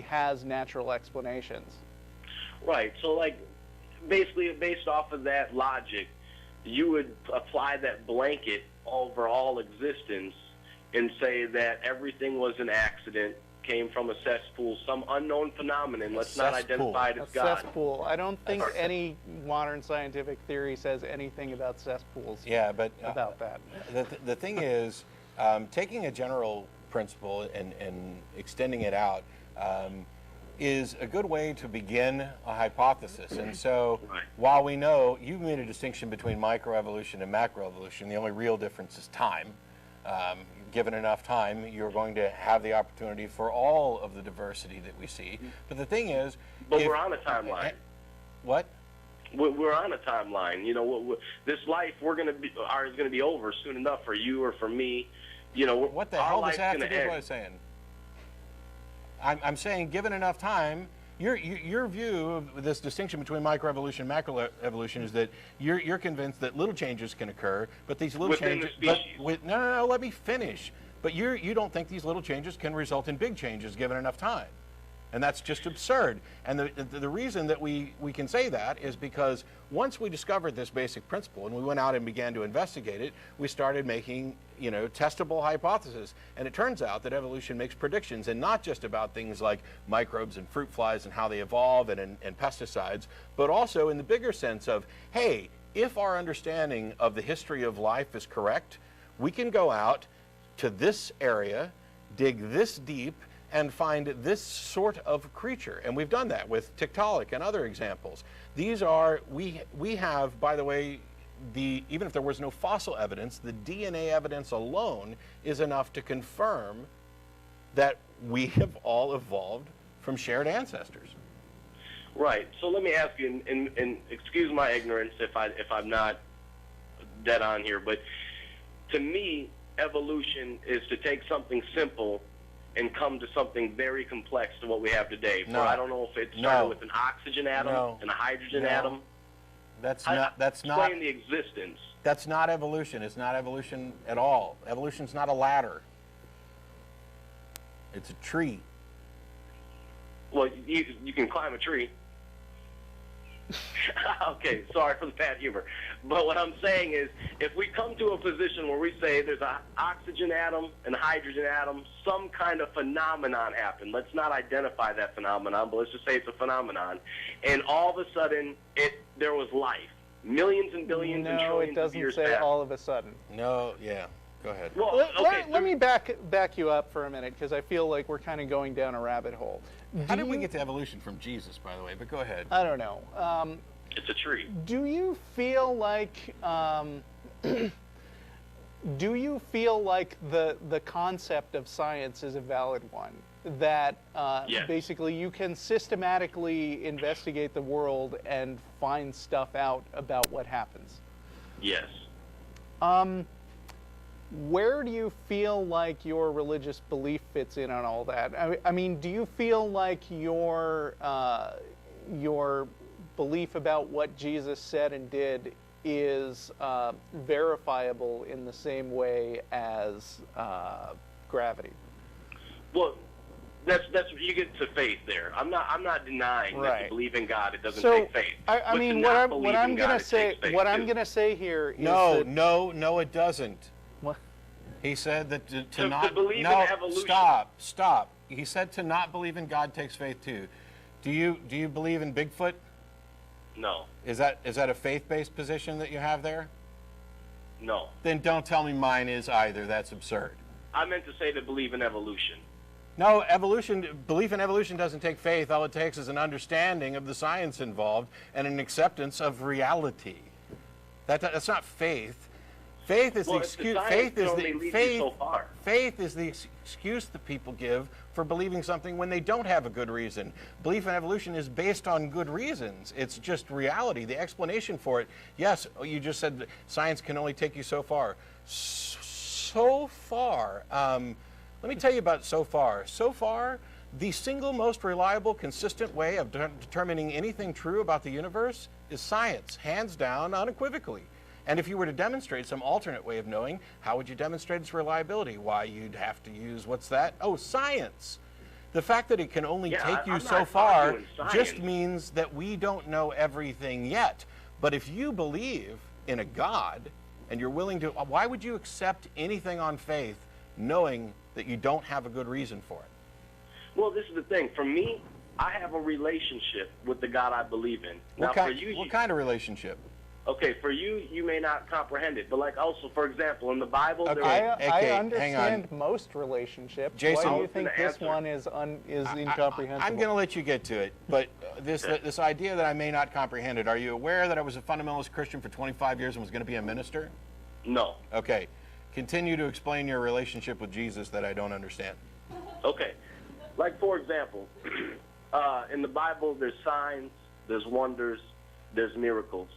has natural explanations. Right. So, like, basically, based off of that logic, you would apply that blanket over all existence and say that everything was an accident, came from a cesspool, some unknown phenomenon. Let's not identify it as God. Cesspool. I don't think any modern scientific theory says anything about cesspools. Yeah, but about that. The thing is, taking a general principle and extending it out is a good way to begin a hypothesis. And so, while we know you've made a distinction between microevolution and macroevolution, the only real difference is time. Given enough time, you're going to have the opportunity for all of the diversity that we see. But the thing is, but we're on a timeline. What? We're on a timeline. You know, this life is going to be over soon enough for you or for me. You know, what the hell does that have to do with what I'm saying? I'm saying, given enough time, your view of this distinction between microevolution and macroevolution is that you're convinced that little changes can occur, but these little changes. No, let me finish. But you don't think these little changes can result in big changes given enough time. And that's just absurd. And the reason that we can say that is because once we discovered this basic principle and we went out and began to investigate it, we started making, testable hypotheses. And it turns out that evolution makes predictions, and not just about things like microbes and fruit flies and how they evolve and pesticides, but also in the bigger sense of, hey, if our understanding of the history of life is correct, we can go out to this area, dig this deep, and find this sort of creature. And we've done that with Tiktaalik and other examples. These are, we have, by the way, even if there was no fossil evidence, the DNA evidence alone is enough to confirm that we have all evolved from shared ancestors. Right. So let me ask you, and excuse my ignorance if I'm not dead on here, but to me, evolution is to take something simple and come to something very complex to what we have today. No. I don't know if it started with an oxygen atom and a hydrogen atom. That's not. Explain the existence. That's not evolution. It's not evolution at all. Evolution's not a ladder. It's a tree. Well, you can climb a tree. Okay, sorry for the bad humor. But what I'm saying is, if we come to a position where we say there's an oxygen atom and a hydrogen atom, some kind of phenomenon happened. Let's not identify that phenomenon, but let's just say it's a phenomenon. And all of a sudden, there was life. Millions and billions and trillions of years No, it doesn't say past. all of a sudden. No, yeah. Go ahead. Well, let me back you up for a minute, because I feel like we're kind of going down a rabbit hole. How did we get to evolution from Jesus, by the way? But go ahead. I don't know. It's a tree. Do you feel like the concept of science is a valid one? That Yes. basically you can systematically investigate the world and find stuff out about what happens? Yes. Where do you feel like your religious belief fits in on all that? I mean, do you feel like your belief about what Jesus said and did is verifiable in the same way as gravity? Well, that's you get to faith there. I'm not denying that to believe in God it doesn't take faith. I mean, what I'm going to say here is No, it doesn't. What? He said that to not believe in evolution. Stop. He said to not believe in God takes faith too. Do you believe in Bigfoot? No. Is that a faith-based position that you have there? No. Then don't tell me mine is either. That's absurd. I meant to say to believe in evolution. No, belief in evolution doesn't take faith. All it takes is an understanding of the science involved and an acceptance of reality. That's not faith. Faith is the excuse. Faith is the excuse that people give for believing something when they don't have a good reason. Belief in evolution is based on good reasons. It's just reality. The explanation for it. Yes, you just said that science can only take you so far. So far. Let me tell you about so far. So far, the single most reliable, consistent way of determining anything true about the universe is science, hands down, unequivocally. And if you were to demonstrate some alternate way of knowing, how would you demonstrate its reliability? Why, you'd have to use, what's that? Oh, science. The fact that it can only take you so far just means that we don't know everything yet. But if you believe in a God and you're willing to, why would you accept anything on faith knowing that you don't have a good reason for it? Well, this is the thing. For me, I have a relationship with the God I believe in. Now, for you, what kind of relationship? Okay, for you, you may not comprehend it. But like also, for example, in the Bible, I understand most relationships. Jason, why do you think this one is incomprehensible? I'm going to let you get to it, but this idea that I may not comprehend it, are you aware that I was a fundamentalist Christian for 25 years and was going to be a minister? No. Okay. Continue to explain your relationship with Jesus that I don't understand. Okay. Like, for example, in the Bible, there's signs, there's wonders, there's miracles.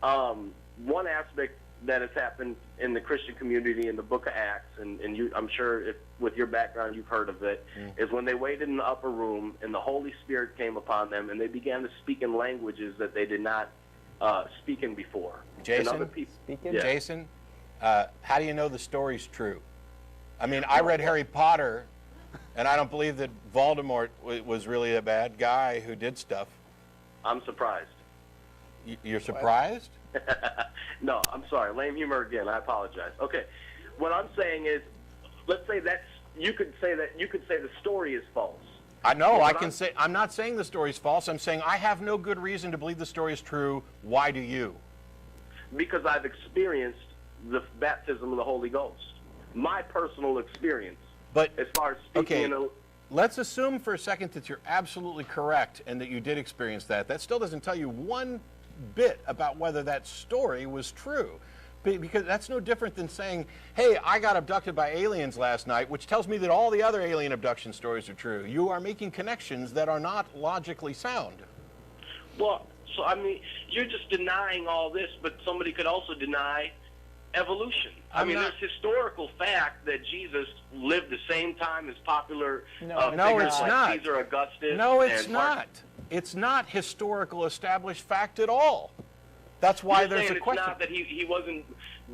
One aspect that has happened in the Christian community in the book of Acts, and I'm sure if, with your background you've heard of it, is when they waited in the upper room and the Holy Spirit came upon them and they began to speak in languages that they did not speak in before. Jason, and other people, Jason, how do you know the story's true? I mean, I read Harry Potter, and I don't believe that Voldemort was really a bad guy who did stuff. I'm surprised. You're surprised? No, I'm sorry. Lame humor again. I apologize. Okay. What I'm saying is, let's say you could say the story is false. I know. I'm not saying the story's false. I'm saying I have no good reason to believe the story is true. Why do you? Because I've experienced the baptism of the Holy Ghost. My personal experience. But as far as speaking okay, let's assume for a second that you're absolutely correct and that you did experience that. That still doesn't tell you one bit about whether that story was true. Because that's no different than saying, hey, I got abducted by aliens last night, which tells me that all the other alien abduction stories are true. You are making connections that are not logically sound. Well, so I mean, you're just denying all this, but somebody could also deny evolution. I mean, there's historical fact that Jesus lived the same time as popular figures like Caesar Augustus. No, it's not. It's not historical established fact at all. That's why there's a question. It's not that he wasn't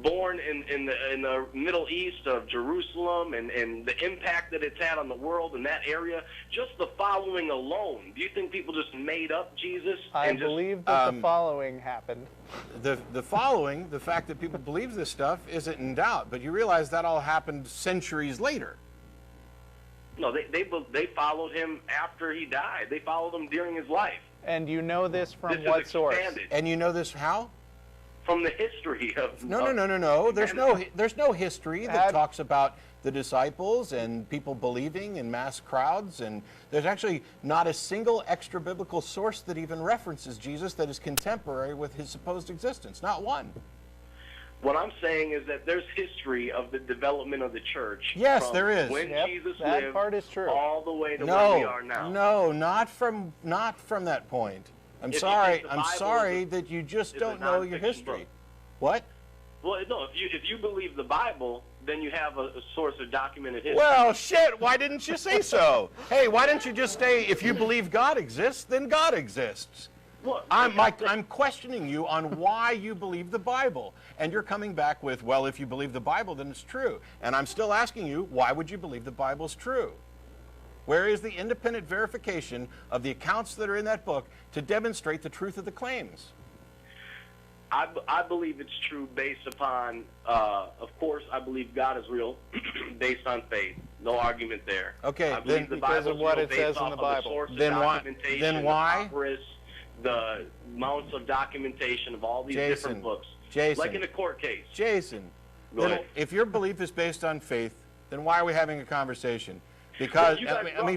born in the Middle East of Jerusalem and the impact that it's had on the world in that area. Just the following alone. Do you think people just made up Jesus? I believe that the following happened. The following, the fact that people believe this stuff, isn't in doubt. But you realize that all happened centuries later. No, they followed him after he died. They followed him during his life. And you know this from what source? And you know this how? From the history of... No. There's no history that talks about the disciples and people believing in mass crowds. And there's actually not a single extra biblical source that even references Jesus that is contemporary with his supposed existence. Not one. What I'm saying is that there's history of the development of the church. Yes, there is. When Jesus that lived part is true. all the way to where we are now. No, not from that point. I'm sorry that you just don't know your history. What? Well, no, if you believe the Bible, then you have a source of documented history. Well, shit, why didn't you say so? Hey, why didn't you just say, if you believe God exists, then God exists? Well, I'm questioning you on why you believe the Bible. And you're coming back with, well, if you believe the Bible, then it's true. And I'm still asking you, why would you believe the Bible's true? Where is the independent verification of the accounts that are in that book to demonstrate the truth of the claims? I believe it's true based upon, of course, I believe God is real based on faith. No argument there. Okay, I believe then, the Bible of what it says in the Bible. Then why? The amounts of documentation of all these different books. Jason. Like in a court case. Jason. Go ahead. If your belief is based on faith, then why are we having a conversation? Because let me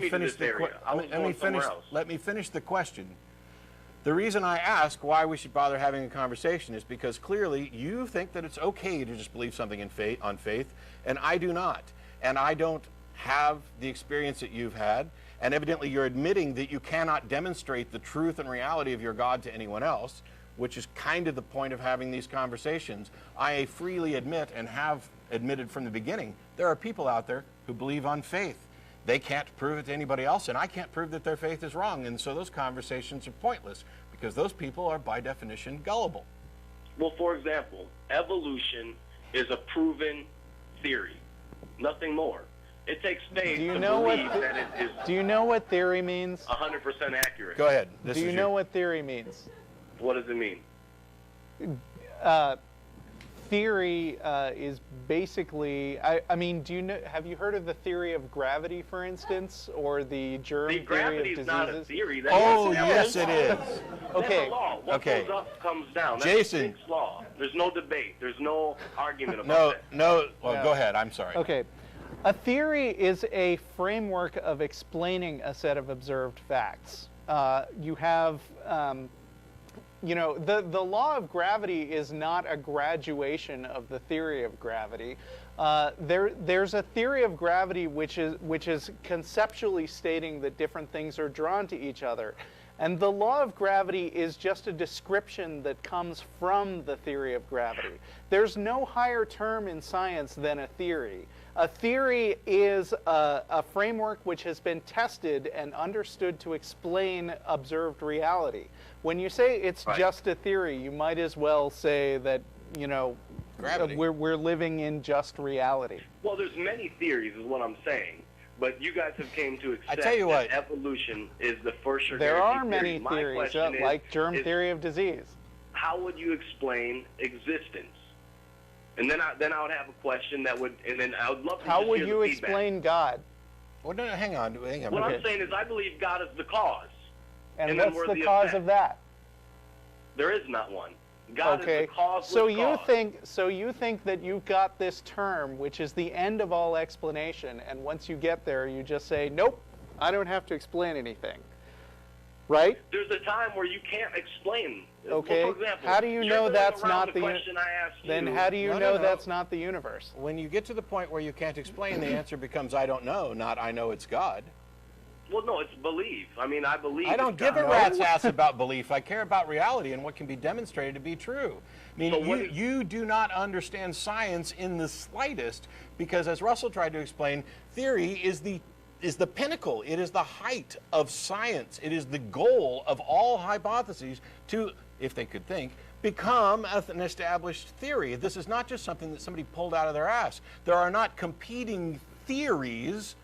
finish the question. The reason I ask why we should bother having a conversation is because clearly you think that it's okay to just believe something on faith, and I do not. And I don't have the experience that you've had, and evidently you're admitting that you cannot demonstrate the truth and reality of your God to anyone else, which is kind of the point of having these conversations. I freely admit, and have admitted from the beginning, there are people out there who believe on faith. They can't prove it to anybody else, and I can't prove that their faith is wrong, and so those conversations are pointless, because those people are, by definition, gullible. Well, for example, evolution is a proven theory, nothing more. It takes faith Do you to know believe what that it is Do you know what theory means? 100% accurate. Go ahead. Do you know what theory means? What does it mean? Theory is basically, I mean, have you heard of the theory of gravity, for instance, or the germ See, theory gravity of is diseases? not a theory. That's Oh, a yes, it is. Okay. That's a law. What Okay. goes up comes down. That's Jason. a fixed law. There's no debate. There's no argument about No, that. no. Well, No. go ahead. I'm sorry. Okay. A theory is a framework of explaining a set of observed facts. You have, you know, the law of gravity is not a graduation of the theory of gravity. There's a theory of gravity which is conceptually stating that different things are drawn to each other. And the law of gravity is just a description that comes from the theory of gravity. There's no higher term in science than a theory. A theory is a framework which has been tested and understood to explain observed reality. When you say it's just a theory, you might as well say that, you know, Gravity. we're living in just reality. Well, there's many theories, is what I'm saying. But you guys have came to accept tell you that what. evolution is the first sure There are guaranteed many theory. My theories, question is, like germ theory of disease. how would you explain existence? And then I would have a question that would, and then I would love to How just would hear you the feedback. explain God? Well, no, hang on. What I'm saying is I believe God is the cause. And And then what's we're the the cause effect. of that? There is not one. God Okay, is the causeless so you cause. think that you've got this term, which is the end of all explanation, and once you get there, you just say, nope, I don't have to explain anything, right? There's a time where you can't explain. Okay, Well, for example, how do you you're know going that's around not the the question I asked then you. how do you No, know no. that's not the universe? When you get to the point where you can't explain, the answer becomes I don't know, not I know it's God. Well, no, it's belief. I mean, I believe. I don't it's give a God. rat's ass about belief. I care about reality and what can be demonstrated to be true. I mean, So what you do not understand science in the slightest because, as Russell tried to explain, theory is the pinnacle. It is the height of science. It is the goal of all hypotheses to, if they could think, become an established theory. This is not just something that somebody pulled out of their ass. There are not competing theories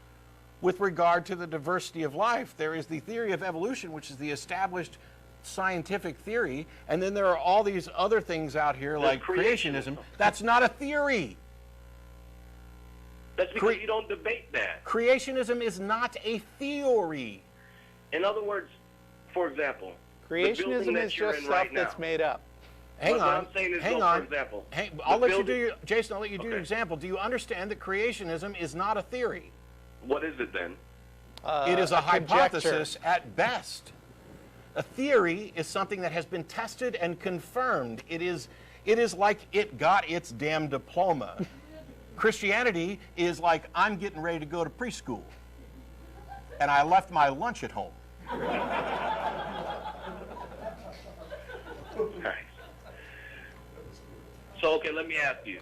with regard to the diversity of life. There is the theory of evolution, which is the established scientific theory, and then there are all these other things out here like creationism. That's not a theory. That's because you don't debate that. Creationism is not a theory. In other words, for example, the building Creationism that is you're just in stuff right now. that's made up. Hang What on. I'm saying is, Hang though, on. for example, I'll the let you do building- your, Jason, I'll let you do your Okay. example. Do you understand that creationism is not a theory? What is it then? It is a conjecture. hypothesis at best. A theory is something that has been tested and confirmed. It is like it got its damn diploma. Christianity is like I'm getting ready to go to preschool, and I left my lunch at home. Okay. So, okay, let me ask you.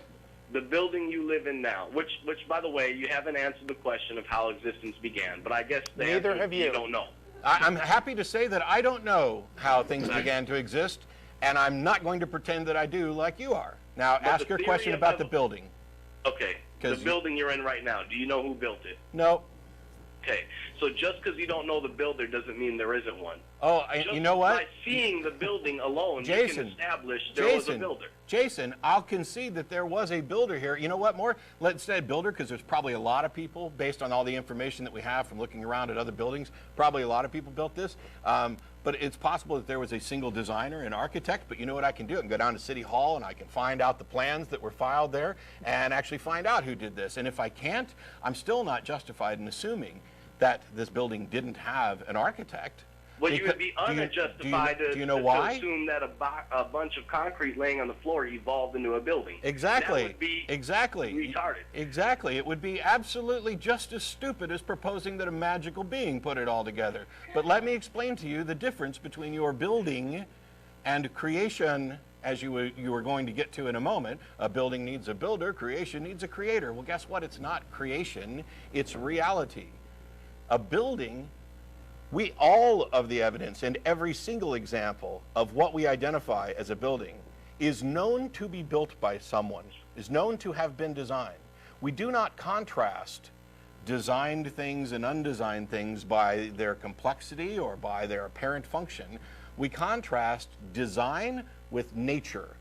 The building you live in now, which by the way, you haven't answered the question of how existence began, but I guess the Neither answer have is you. you don't know. I'm happy to say that I don't know how things began to exist, and I'm not going to pretend that I do like you are. Now, But ask the your theory question of about the building. Okay, the 'Cause you- building you're in right now, do you know who built it? No. Okay, so just because you don't know the builder doesn't mean there isn't one. Oh, Just you know what? by seeing the building alone, you Jason, can establish there was a builder. Jason, I'll concede that there was a builder here. You know what more? Let's say builder, because there's probably a lot of people, based on all the information that we have from looking around at other buildings, probably a lot of people built this. But it's possible that there was a single designer and architect, but you know what I can do? I can go down to City Hall and I can find out the plans that were filed there and actually find out who did this. And if I can't, I'm still not justified in assuming that this building didn't have an architect. Well, you would Because- be unjustified do you know to why? assume that a bunch of concrete laying on the floor evolved into a building. Exactly. That would be exactly. retarded. Exactly. It would be absolutely just as stupid as proposing that a magical being put it all together. But let me explain to you the difference between your building and creation, as you were going to get to in a moment. A building needs a builder, creation needs a creator. Well, guess what? It's not creation, it's reality. A building, all of the evidence and every single example of what we identify as a building is known to be built by someone, is known to have been designed. We do not contrast designed things and undesigned things by their complexity or by their apparent function. We contrast design with nature.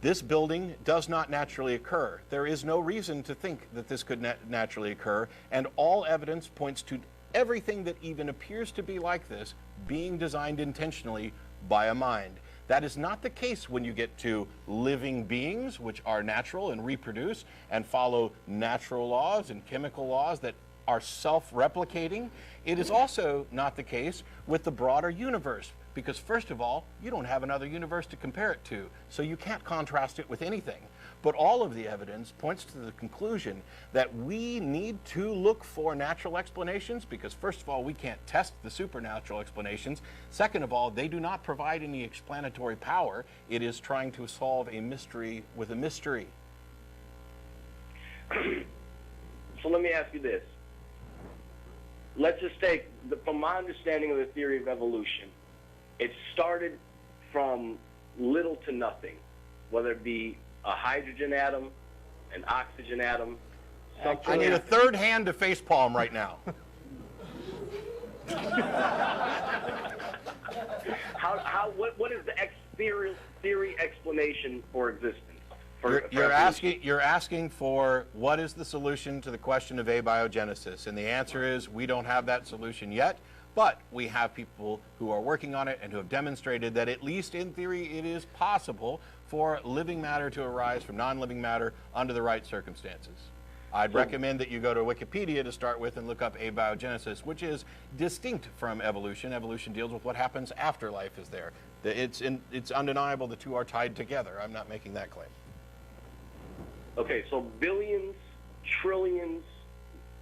This building does not naturally occur. There is no reason to think that this could naturally occur, and all evidence points to everything that even appears to be like this being designed intentionally by a mind. That is not the case when you get to living beings, which are natural and reproduce and follow natural laws and chemical laws that are self-replicating. It is also not the case with the broader universe, because first of all, you don't have another universe to compare it to, so you can't contrast it with anything. But all of the evidence points to the conclusion that we need to look for natural explanations, because first of all, we can't test the supernatural explanations. Second of all, they do not provide any explanatory power. It is trying to solve a mystery with a mystery. So let me ask you this. Let's just take, from my understanding of the theory of evolution, it started from little to nothing, whether it be a hydrogen atom, an oxygen atom. I need a third hand to facepalm right now. What is the theory explanation for existence? You're asking for what is the solution to the question of abiogenesis, and the answer is we don't have that solution yet, but we have people who are working on it and who have demonstrated that at least in theory it is possible for living matter to arise from non-living matter under the right circumstances. I'd recommend that you go to Wikipedia to start with and look up abiogenesis, which is distinct from evolution. Evolution deals with what happens after life is there. It's undeniable the two are tied together. I'm not making that claim. Okay, so billions, trillions,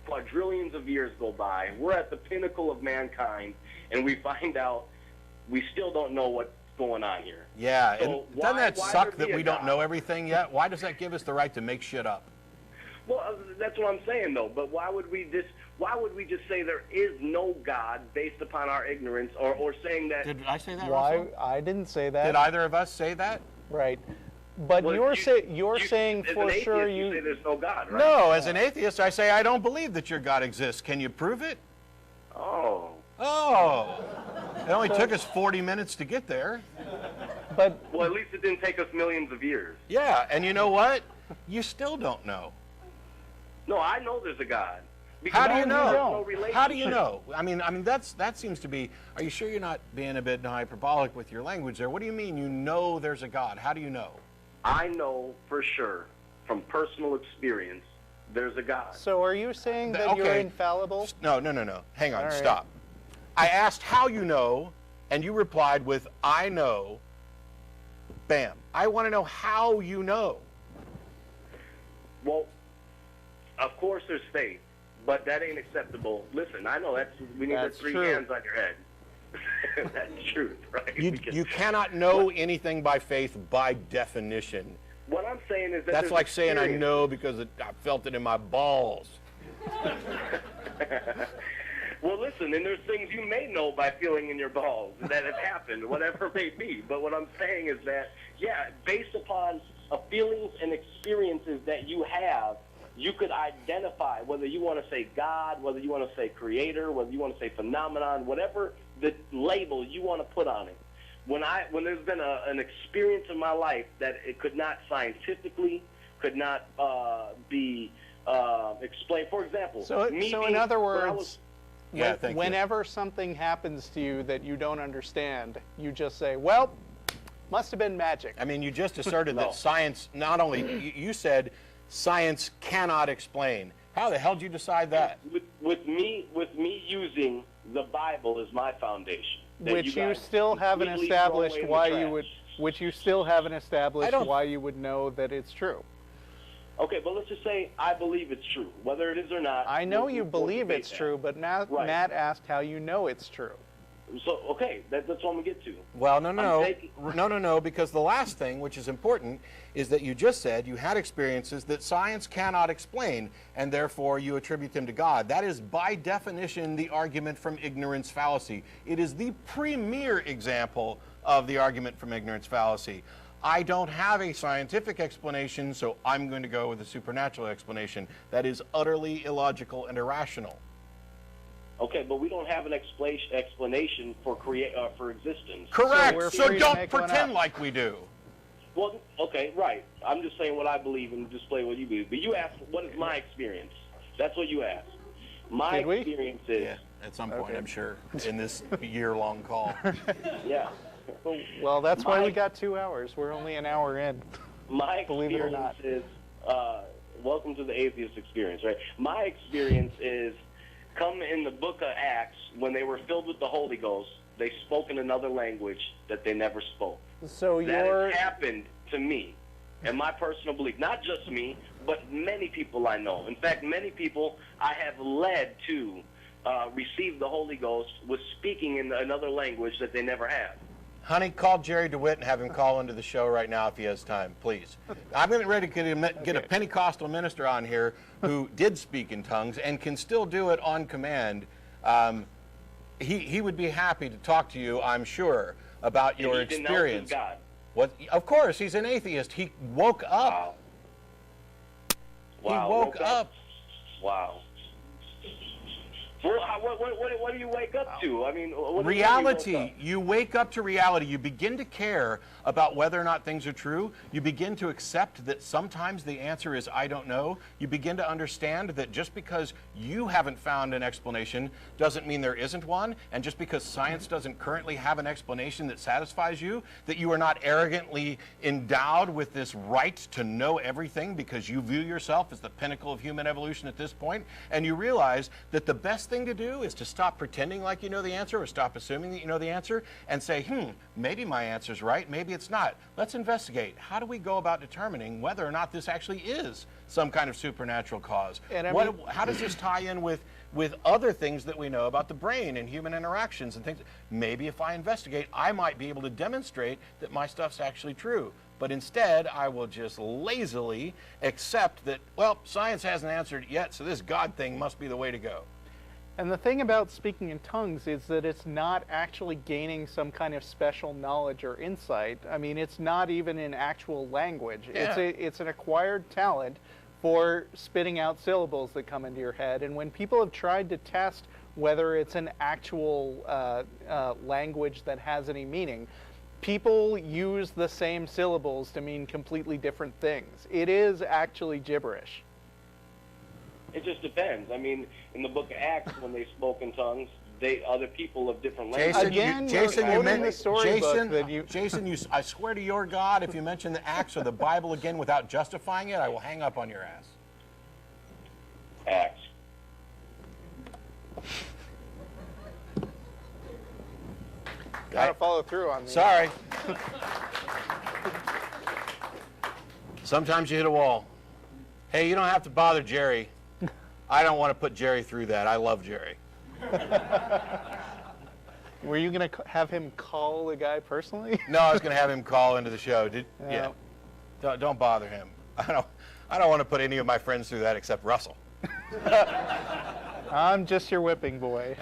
quadrillions of years go by. We're at the pinnacle of mankind, and we find out we still don't know what's going on here. Yeah, So and doesn't that why suck there that be a we don't God? know everything yet? Why does that give us the right to make shit up? Well, that's what I'm saying, though. But why would we just say there is no God based upon our ignorance, or saying that? Did I say that? Why? Russell? I didn't say that. Did either of us say that? Right. But Well, you're you- saying as for an atheist, sure you say there's no God, right? No, as an atheist, I say I don't believe that your God exists. Can you prove it? Oh. Oh. It only took us 40 minutes to get there. But Well, at least it didn't take us millions of years. Yeah, and you know what? You still don't know. No, I know there's a God. Because How do you there's know? no relationship. How do you know? I mean, that seems to be. Are you sure you're not being a bit hyperbolic with your language there? What do you mean you know there's a God? How do you know? I know for sure, from personal experience, there's a God. so are you saying that you're Okay. infallible? No. Hang on, All right. stop. I asked how you know, and you replied with, I know. Bam. I want to know how you know. Well, of course there's faith, but that ain't acceptable. Listen, I know we need the That's three true. hands on your head. That's truth, right? Because You cannot know anything by faith by definition. what I'm saying is that That's there's like saying I experience. know because I felt it in my balls. Well, listen, and there's things you may know by feeling in your balls that have happened, whatever it may be. But what I'm saying is that, yeah, based upon feelings and experiences that you have, you could identify whether you want to say God, whether you want to say creator, whether you want to say phenomenon, whatever the label you want to put on it. When there's been an experience in my life that it could not scientifically, could not be explained. For example, So in other words, Yeah, thank you. whenever something happens to you that you don't understand, you just say, well, must have been magic. I mean, you just asserted No. that science, not only, you said science cannot explain. How the hell did you decide that? with me using the Bible as my foundation, that Which you guys still haven't completely established throw away why in the you trash. would. Which you still haven't established don't- why you would know that it's true. Okay, but let's just say I believe it's true, whether it is or not. I know we'll- you we'll believe debate it's that. true, but now Right. Matt asked how you know it's true. So okay, that's what I'm gonna get to. Well, no, because the last thing, which is important, is that you just said you had experiences that science cannot explain, and therefore you attribute them to God. That is, by definition, the argument from ignorance fallacy. It is the premier example of the argument from ignorance fallacy. I don't have a scientific explanation, so I'm going to go with a supernatural explanation. That is utterly illogical and irrational. Okay, but we don't have an explanation for existence. Correct. we're So free to don't make one pretend up. like we do. Well, okay, right. I'm just saying what I believe and display what you believe. But you asked, what is my experience? That's what you asked. My Did we? experience is, Yeah, at some point, Okay. I'm sure, in this year-long call. yeah. Well, that's why My- we got 2 hours. We're only an hour in. My Believe it or experience not. is, welcome to the atheist experience, right? My experience is, come in the book of Acts, when they were filled with the Holy Ghost, they spoke in another language that they never spoke. So That you're has happened to me, and my personal belief. Not just me, but many people I know. In fact, many people I have led to receive the Holy Ghost was speaking in another language that they never have. Honey, call Jerry DeWitt and have him call into the show right now if he has time, please. I'm getting ready to get a Pentecostal minister on here who did speak in tongues and can still do it on command. He would be happy to talk to you, I'm sure, about your And he denounces experience. God. What? Of course, he's an atheist. He woke up. Wow. He woke up. Wow. Well, what do you wake up to? I mean, what do you Reality. wake up? You wake up to reality. You begin to care about whether or not things are true. You begin to accept that sometimes the answer is I don't know. You begin to understand that just because you haven't found an explanation doesn't mean there isn't one. And just because science doesn't currently have an explanation that satisfies you, that you are not arrogantly endowed with this right to know everything because you view yourself as the pinnacle of human evolution at this point. And you realize that the best thing to do is to stop pretending like you know the answer or stop assuming that you know the answer and say, maybe my answer's right, maybe it's not. Let's investigate. How do we go about determining whether or not this actually is some kind of supernatural cause? And How does this tie in with other things that we know about the brain and human interactions and things? Maybe if I investigate, I might be able to demonstrate that my stuff's actually true. But instead, I will just lazily accept that, well, science hasn't answered it yet, so this God thing must be the way to go. And the thing about speaking in tongues is that it's not actually gaining some kind of special knowledge or insight. I mean, it's not even in actual language. Yeah. It's an acquired talent for spitting out syllables that come into your head. And when people have tried to test whether it's an actual language that has any meaning, people use the same syllables to mean completely different things. It is actually gibberish. It just depends. I mean, in the book of Acts, when they spoke in tongues, other people of different languages. Jason, I swear to your God, if you mention the Acts or the Bible again without justifying it, I will hang up on your ass. Acts. Gotta follow through on these. Sorry. Sometimes you hit a wall. Hey, you don't have to bother Jerry. I don't want to put Jerry through that. I love Jerry. Were you going to have him call the guy personally? No, I was going to have him call into the show. Yeah. Don't bother him. I don't want to put any of my friends through that except Russell. I'm just your whipping boy.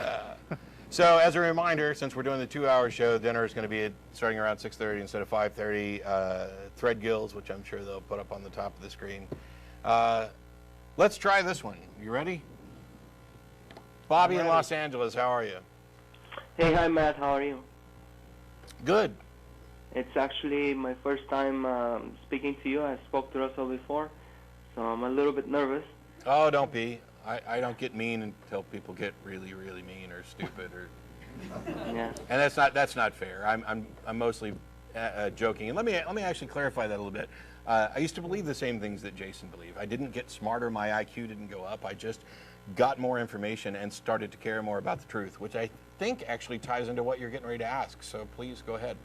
So as a reminder, since we're doing the 2-hour show, dinner is going to be starting around 6:30 instead of 5:30. Thread gills, which I'm sure they'll put up on the top of the screen. Let's try this one. You ready? Bobby in Los Angeles, how are you? Hey, hi Matt, how are you? Good. It's actually my first time speaking to you. I spoke to Russell before, so I'm a little bit nervous. Oh, don't be. I don't get mean until people get really, really mean or stupid or. Yeah. And that's not fair. I'm mostly joking. And let me actually clarify that a little bit. I used to believe the same things that Jason believed. I didn't get smarter. My IQ didn't go up. I just got more information and started to care more about the truth, which I think actually ties into what you're getting ready to ask. So please go ahead.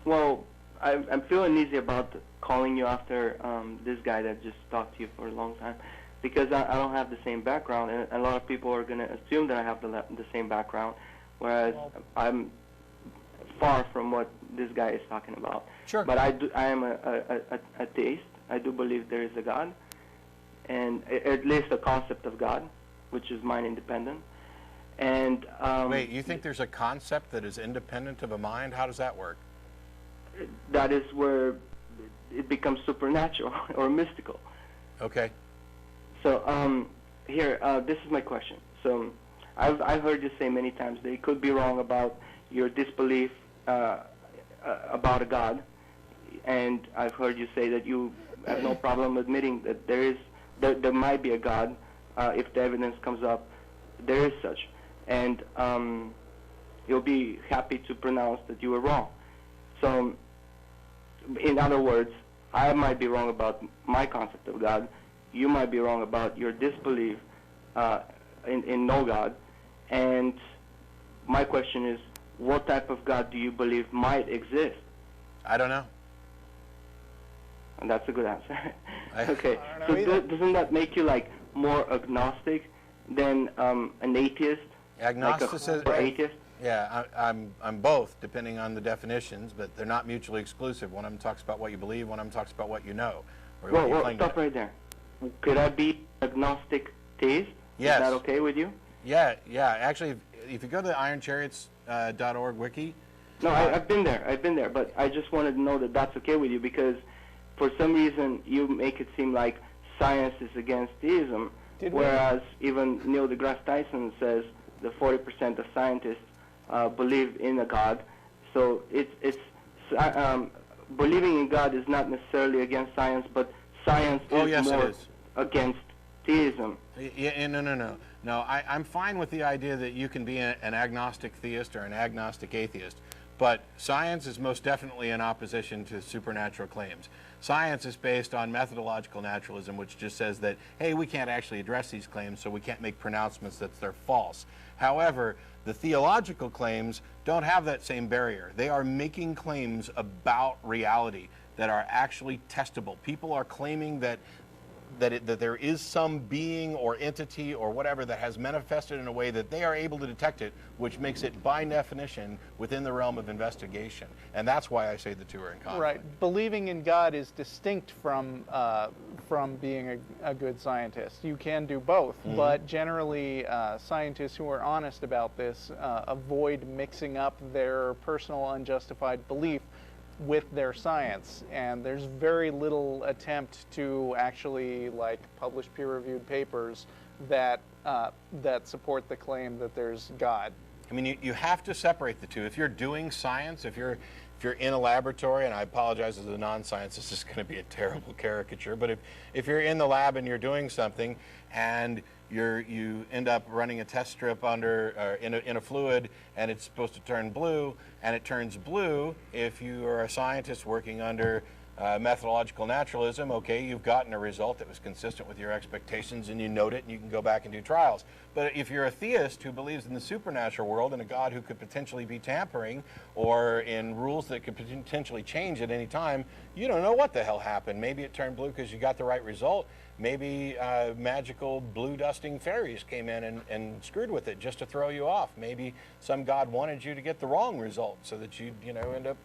Well, I'm feeling easy about calling you after this guy that just talked to you for a long time, because I don't have the same background, and a lot of people are going to assume that I have the same background, whereas I'm far from what this guy is talking about. Sure. But I am a theist. I do believe there is a God, and at least a concept of God, which is mind independent. And wait, you think there's a concept that is independent of a mind? How does that work? that is where it becomes supernatural or mystical. Okay. So here, this is my question. So I've heard you say many times that you could be wrong about your disbelief about a God, and I've heard you say that you have no problem admitting that there might be a God if the evidence comes up. There is such, and you'll be happy to pronounce that you were wrong. So, in other words, I might be wrong about my concept of God. You might be wrong about your disbelief in no God. And my question is, what type of God do you believe might exist? I don't know. And that's a good answer. Okay. I don't know So either. doesn't that make you like more agnostic than an atheist? Agnosticism. Like atheist? Yeah, I'm both, depending on the definitions, but they're not mutually exclusive. One of them talks about what you believe, one of them talks about what you know. Or what you Well, claim to stop know. right there. Could I be agnostic theist? Yes. Is that okay with you? Yeah. Actually, if you go to the ironchariots.org wiki. No, I've been there, but I just wanted to know that that's okay with you, because for some reason you make it seem like science is against theism, whereas even Neil deGrasse Tyson says that 40% of scientists believe in a God. So it's believing in God is not necessarily against science, but science is Yes, more it is. against theism. Yeah, no. I'm fine with the idea that you can be an agnostic theist or an agnostic atheist, but science is most definitely in opposition to supernatural claims. Science is based on methodological naturalism, which just says that, hey, we can't actually address these claims, so we can't make pronouncements that they're false. However, the theological claims don't have that same barrier. They are making claims about reality that are actually testable. People are claiming that there is some being or entity or whatever that has manifested in a way that they are able to detect it, which makes it by definition within the realm of investigation. And that's why I say the two are in conflict. Right. Believing in God is distinct from being a good scientist. You can do both, but generally scientists who are honest about this avoid mixing up their personal unjustified belief with their science, and there's very little attempt to actually publish peer-reviewed papers that support the claim that there's God. I mean, you have to separate the two. If you're doing science, if you're in a laboratory, and I apologize as a non-science, this is going to be a terrible caricature, but if you're in the lab and you're doing something and you end up running a test strip in a fluid and it's supposed to turn blue, and it turns blue, if you are a scientist working under methodological naturalism, okay, you've gotten a result that was consistent with your expectations and you note it and you can go back and do trials. But if you're a theist who believes in the supernatural world and a God who could potentially be tampering or in rules that could potentially change at any time, you don't know what the hell happened. Maybe it turned blue because you got the right result. Maybe magical blue dusting fairies came in and screwed with it just to throw you off. Maybe some God wanted you to get the wrong result so that you end up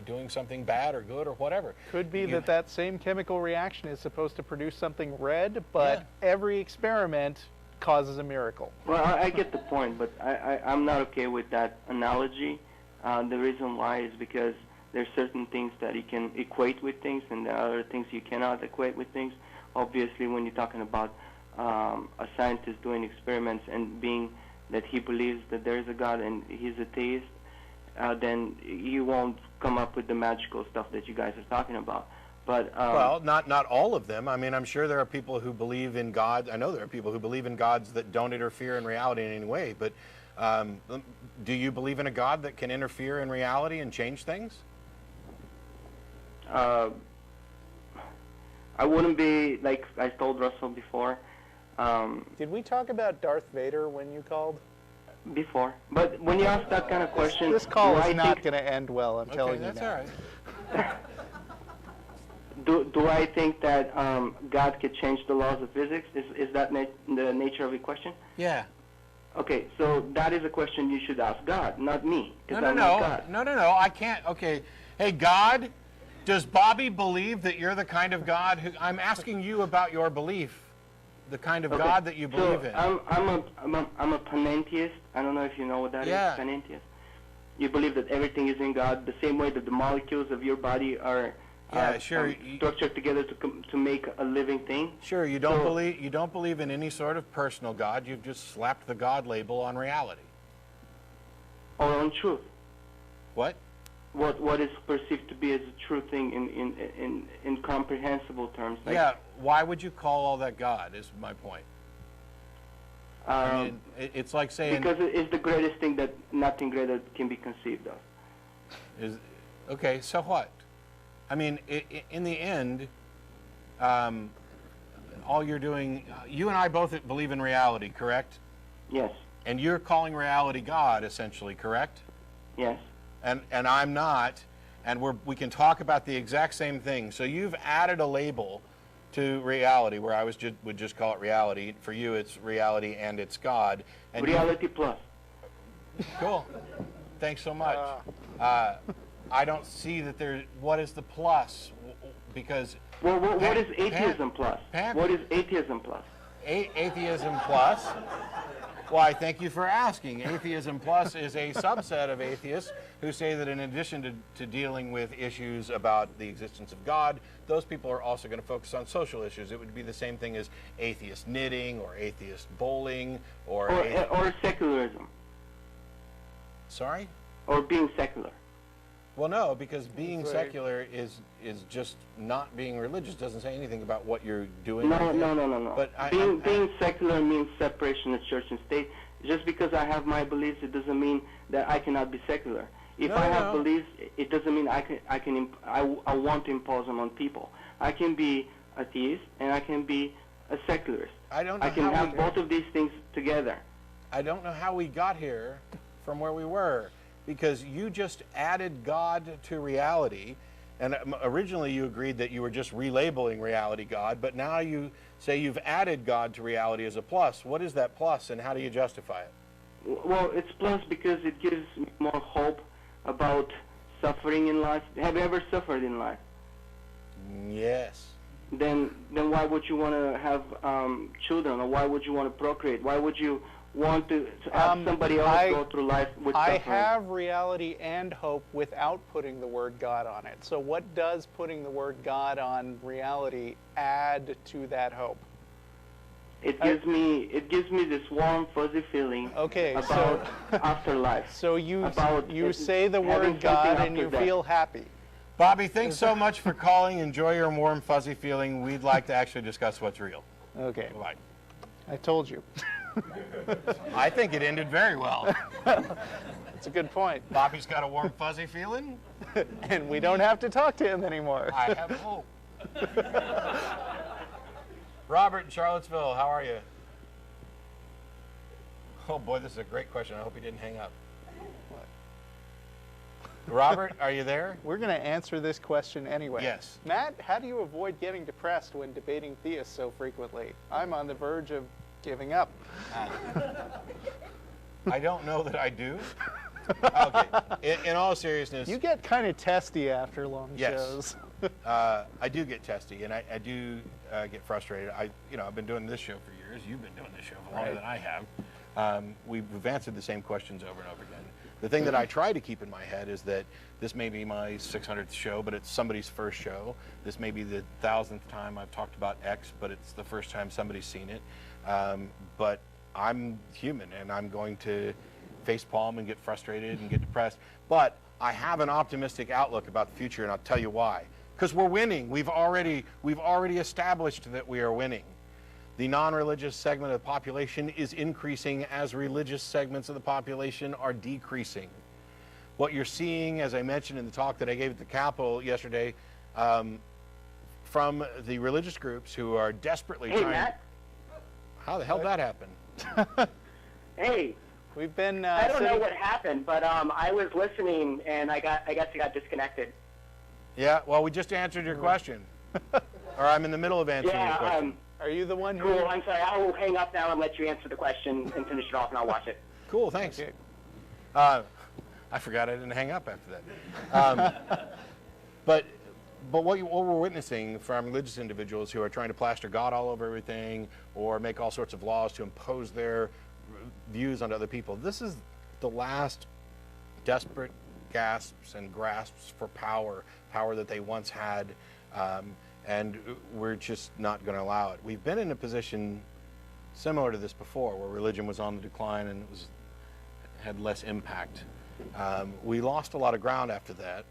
doing something bad or good or whatever. Could be that same chemical reaction is supposed to produce something red, but every experiment causes a miracle. Well, I get the point, but I'm not okay with that analogy. The reason why is because there's certain things that you can equate with things, and there are other things you cannot equate with things. Obviously, when you're talking about a scientist doing experiments and being that he believes that there is a God and he's a theist, then you won't come up with the magical stuff that you guys are talking about. But well, not all of them. I mean, I'm sure there are people who believe in God. I know there are people who believe in gods that don't interfere in reality in any way. But do you believe in a God that can interfere in reality and change things? I wouldn't be, like I told Russell before. Did we talk about Darth Vader when you called? Before. But when you ask that kind of question... This call is not going to end well, I'm telling you that's now. all right. Do I think that God could change the laws of physics? Is that the nature of your question? Yeah. Okay, so that is a question you should ask God, not me. No, I can't. Okay. Hey, God, does Bobby believe that you're the kind of God who... I'm asking you about your belief, the kind of God that you believe in. I'm a pantheist. I don't know if you know what that is, pantheist. You believe that everything is in God, the same way that the molecules of your body are structured together to make a living thing. Sure, you don't believe in any sort of personal God. You've just slapped the God label on reality. Or on truth. What? What is perceived to be as a true thing in incomprehensible terms. Like, yeah, why would you call all that God, is my point. I mean, it's like saying... Because it's the greatest thing that nothing greater can be conceived of. Okay, so what? I mean, in the end, all you're doing... You and I both believe in reality, correct? Yes. And you're calling reality God, essentially, correct? Yes. And I'm not, and we can talk about the exact same thing. So you've added a label to reality, where I would just call it reality. For you, it's reality and it's God. And reality plus. Cool. Thanks so much. I don't see that there. What is the plus? Because well, what is atheism plus? What is atheism plus? Atheism plus. Why, thank you for asking. Atheism plus is a subset of atheists who say that in addition to dealing with issues about the existence of God, those people are also going to focus on social issues. It would be the same thing as atheist knitting or atheist bowling or secularism. Sorry? Or being secular. Well, no, because being secular is just not being religious. Doesn't say anything about what you're doing. No. But being secular means separation of church and state. Just because I have my beliefs, it doesn't mean that I cannot be secular. If I have beliefs, it doesn't mean I want to impose them on people. I can be a theist and I can be a secularist. I can have both of these things together. I don't know how we got here from where we were. Because you just added God to reality, and originally you agreed that you were just relabeling reality God, but now you say you've added God to reality as a plus. What is that plus, and how do you justify it? Well, it's plus because it gives me more hope about suffering in life. Have you ever suffered in life? Yes. Then why would you want to have children, or why would you want to procreate? Why would you want to have somebody else go through life with suffering? I have reality and hope without putting the word God on it. So what does putting the word God on reality add to that hope? It gives me this warm, fuzzy feeling about afterlife. So you say the word God and you feel happy. Bobby, thanks so much for calling. Enjoy your warm, fuzzy feeling. We'd like to actually discuss what's real. Okay. Bye. I told you. I think it ended very well. That's a good point. Bobby's got a warm, fuzzy feeling. And we don't have to talk to him anymore. I have hope. Robert in Charlottesville, how are you? Oh boy, this is a great question. I hope he didn't hang up. What? Robert, are you there? We're going to answer this question anyway. Yes. Matt, how do you avoid getting depressed when debating theists so frequently? I'm on the verge of giving up. I don't know that I do. Okay. In all seriousness, you get kind of testy after long shows. I do get testy, and I do get frustrated. I've been doing this show for years. You've been doing this show for longer than I have. We've answered the same questions over and over again. The thing that I try to keep in my head is that this may be my 600th show, but it's somebody's first show. This may be the 1,000th time I've talked about X, but it's the first time somebody's seen it. But I'm human, and I'm going to facepalm and get frustrated and get depressed. But I have an optimistic outlook about the future, and I'll tell you why. Because we're winning. We've already established that we are winning. The non-religious segment of the population is increasing as religious segments of the population are decreasing. What you're seeing, as I mentioned in the talk that I gave at the Capitol yesterday, from the religious groups who are desperately trying... Matt? How the hell did that happen? Hey. We've been... I don't know what happened, but I was listening, and I guess I got disconnected. Yeah, well, we just answered your question. Or I'm in the middle of answering your question. Are you the one who... Cool, I'm sorry. I will hang up now and let you answer the question and finish it off, and I'll watch it. Cool, thanks. Okay. I forgot I didn't hang up after that. But what we're witnessing from religious individuals who are trying to plaster God all over everything or make all sorts of laws to impose their views on other people, this is the last desperate gasps and grasps for power that they once had, and we're just not going to allow it. We've been in a position similar to this before, where religion was on the decline and had less impact. We lost a lot of ground after that,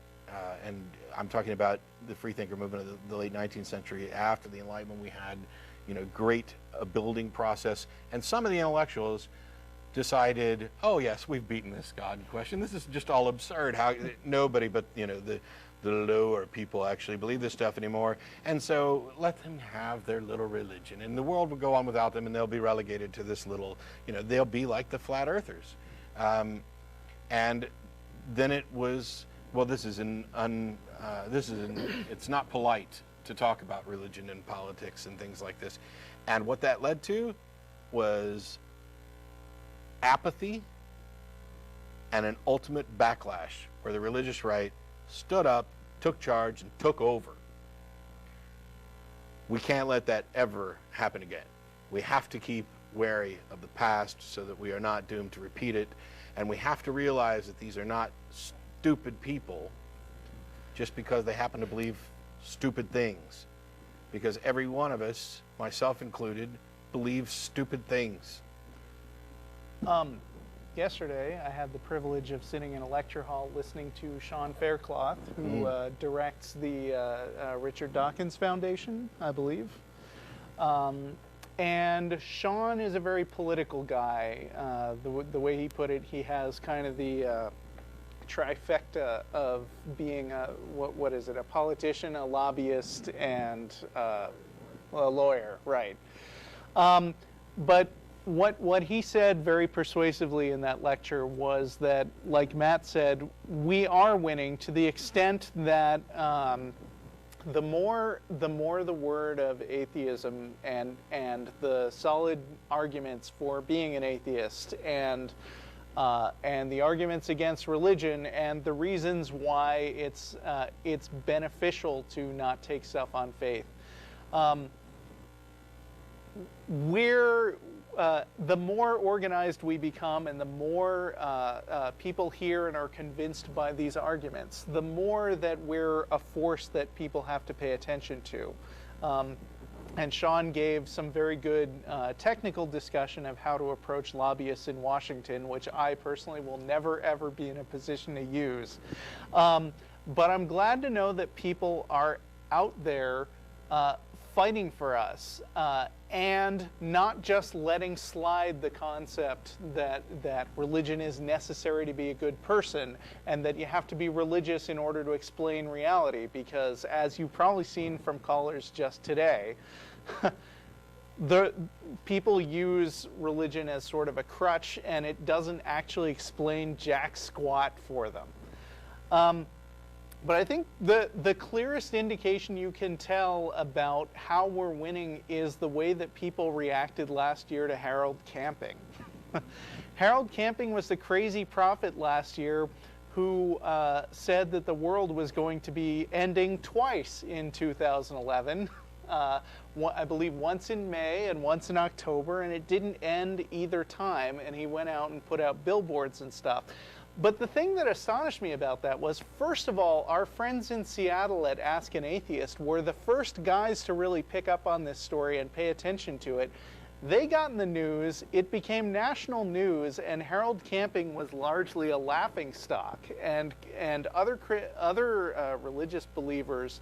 and I'm talking about the freethinker movement of the late 19th century. After the Enlightenment, we had, great building process, and some of the intellectuals decided, oh yes, we've beaten this God question. This is just all absurd. How nobody but the lower people actually believe this stuff anymore, and so let them have their little religion, and the world will go on without them, and they'll be relegated to this little, they'll be like the flat earthers. And then it was, well, it's not polite to talk about religion and politics and things like this. And what that led to was apathy and an ultimate backlash, where the religious right stood up, took charge, and took over. We can't let that ever happen again. We have to keep wary of the past so that we are not doomed to repeat it. And we have to realize that these are not stupid people just because they happen to believe stupid things. Because every one of us, myself included, believes stupid things. Yesterday, I had the privilege of sitting in a lecture hall listening to Sean Faircloth, who directs the Richard Dawkins Foundation, I believe. And Sean is a very political guy. The way he put it, he has kind of the trifecta of being a politician, a lobbyist, and a lawyer, right? But what he said very persuasively in that lecture was that, like Matt said, we are winning to the extent that the more the word of atheism and the solid arguments for being an atheist and the arguments against religion and the reasons why it's beneficial to not take stuff on faith. The more organized we become and the more people hear and are convinced by these arguments, the more that we're a force that people have to pay attention to. And Sean gave some very good technical discussion of how to approach lobbyists in Washington, which I personally will never, ever be in a position to use. But I'm glad to know that people are out there fighting for us and not just letting slide the concept that religion is necessary to be a good person and that you have to be religious in order to explain reality, because as you've probably seen from callers just today, the people use religion as sort of a crutch, and it doesn't actually explain jack squat for them. But I think the clearest indication you can tell about how we're winning is the way that people reacted last year to Harold Camping. Harold Camping was the crazy prophet last year who said that the world was going to be ending twice in 2011. I believe once in May and once in October, and it didn't end either time, and he went out and put out billboards and stuff. But the thing that astonished me about that was, first of all, our friends in Seattle at Ask an Atheist were the first guys to really pick up on this story and pay attention to it. They got in the news, it became national news, and Harold Camping was largely a laughingstock. And other religious believers,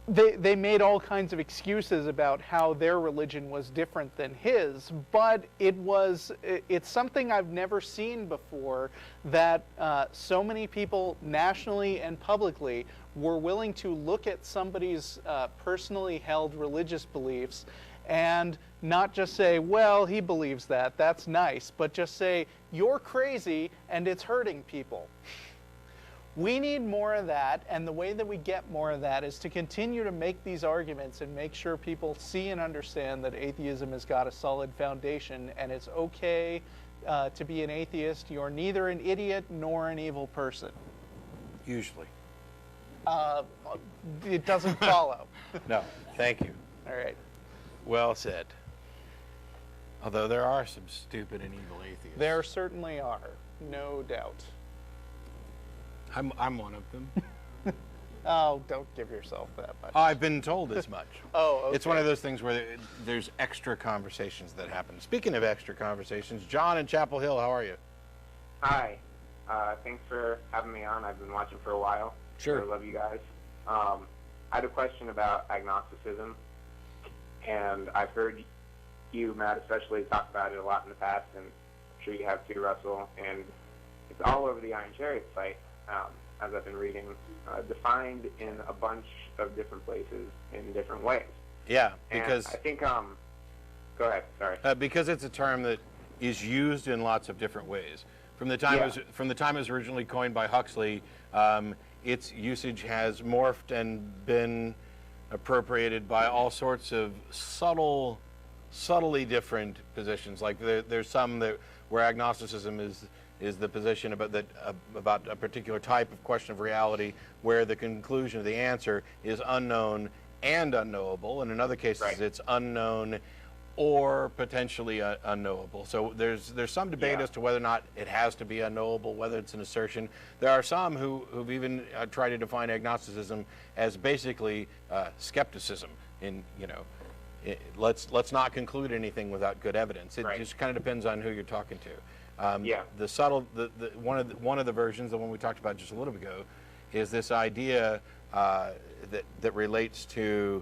they made all kinds of excuses about how their religion was different than his, but it's something I've never seen before, that so many people nationally and publicly were willing to look at somebody's personally held religious beliefs and not just say, well, he believes that, that's nice, but just say, you're crazy and it's hurting people. We need more of that, and the way that we get more of that is to continue to make these arguments and make sure people see and understand that atheism has got a solid foundation, and it's okay to be an atheist. You're neither an idiot nor an evil person. Usually. It doesn't follow. No, thank you. All right. Well said. Although there are some stupid and evil atheists. There certainly are, no doubt. I'm one of them. Oh, don't give yourself that much. I've been told as much. Oh, okay. It's one of those things where there's extra conversations that happen. Speaking of extra conversations, John in Chapel Hill, how are you? Hi. Thanks for having me on. I've been watching for a while. Sure. I love you guys. I had a question about agnosticism, and I've heard you, Matt, especially talk about it a lot in the past, and I'm sure you have too, Russell, and it's all over the Iron Chariot site, as I've been reading, defined in a bunch of different places in different ways. Yeah, because... And I think, go ahead, sorry. Because it's a term that is used in lots of different ways. From the time it was originally coined by Huxley, its usage has morphed and been appropriated by all sorts of subtly different positions. Like there's some where agnosticism is the position about a particular type of question of reality, where the conclusion of the answer is unknown and unknowable, and in other cases it's unknown or potentially unknowable. So there's some debate as to whether or not it has to be unknowable, whether it's an assertion. There are some who've even tried to define agnosticism as basically skepticism. Let's not conclude anything without good evidence. It just kind of depends on who you're talking to. The subtle, one of the versions, the one we talked about just a little bit ago, is this idea that relates to